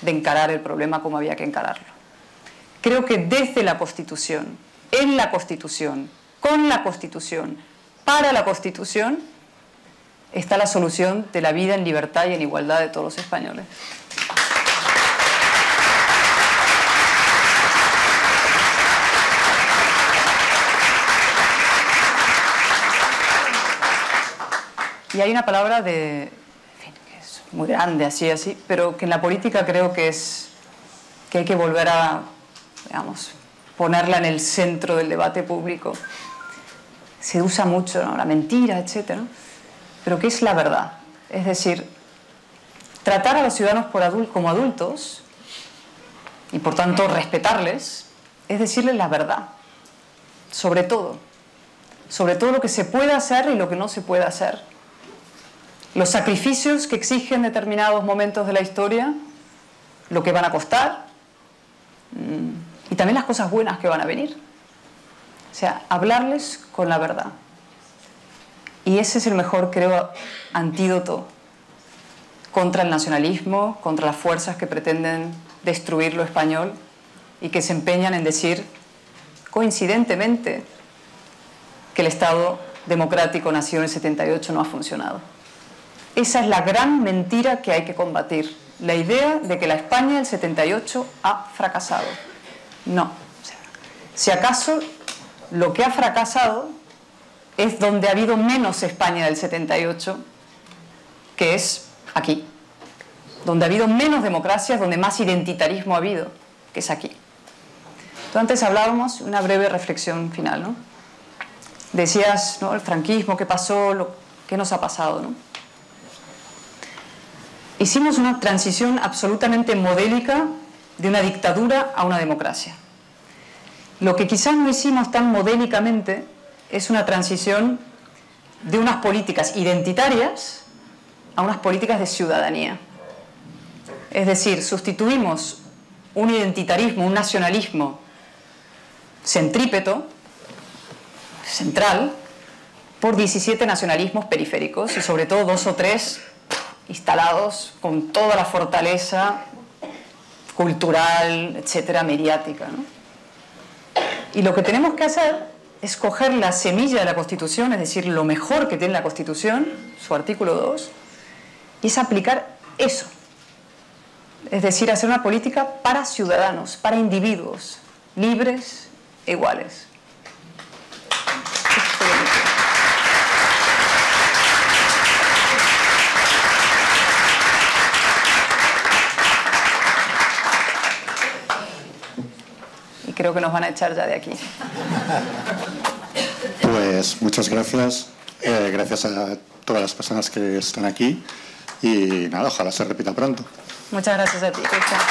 de encarar el problema como había que encararlo. Creo que desde la Constitución, en la Constitución, con la Constitución, para la Constitución, está la solución de la vida en libertad y en igualdad de todos los españoles. Y hay una palabra de, en fin, que es muy grande, así, pero que en la política creo que hay que volver a, digamos, ponerla en el centro del debate público. Se usa mucho, ¿no?, la mentira, etc., ¿no?, pero que es la verdad. Es decir, tratar a los ciudadanos como adultos y por tanto respetarles es decirles la verdad, sobre todo lo que se puede hacer y lo que no se puede hacer, los sacrificios que exigen determinados momentos de la historia, lo que van a costar y también las cosas buenas que van a venir. O sea, hablarles con la verdad. Y ese es el mejor, creo, antídoto contra el nacionalismo, contra las fuerzas que pretenden destruir lo español y que se empeñan en decir, coincidentemente, que el Estado democrático nacido en el 78 no ha funcionado. Esa es la gran mentira que hay que combatir. La idea de que la España del 78 ha fracasado. No. O sea, si acaso lo que ha fracasado es donde ha habido menos España del 78, que es aquí. Donde ha habido menos democracia, donde más identitarismo ha habido, que es aquí. Entonces, antes hablábamos, una breve reflexión final, ¿no? Decías, ¿no?, el franquismo, ¿qué pasó? ¿Qué nos ha pasado, no? Hicimos una transición absolutamente modélica de una dictadura a una democracia. Lo que quizás no hicimos tan modélicamente es una transición de unas políticas identitarias a unas políticas de ciudadanía. Es decir, sustituimos un identitarismo, un nacionalismo centrípeto, central, por 17 nacionalismos periféricos y sobre todo 2 o 3 instalados con toda la fortaleza cultural, etcétera, mediática, ¿no? Y lo que tenemos que hacer es coger la semilla de la Constitución, es decir, lo mejor que tiene la Constitución, su artículo 2, y es aplicar eso. Es decir, hacer una política para ciudadanos, para individuos, libres e iguales. Y creo que nos van a echar ya de aquí. Pues muchas gracias. Gracias a todas las personas que están aquí. Y nada, ojalá se repita pronto. Muchas gracias a ti, Cristian.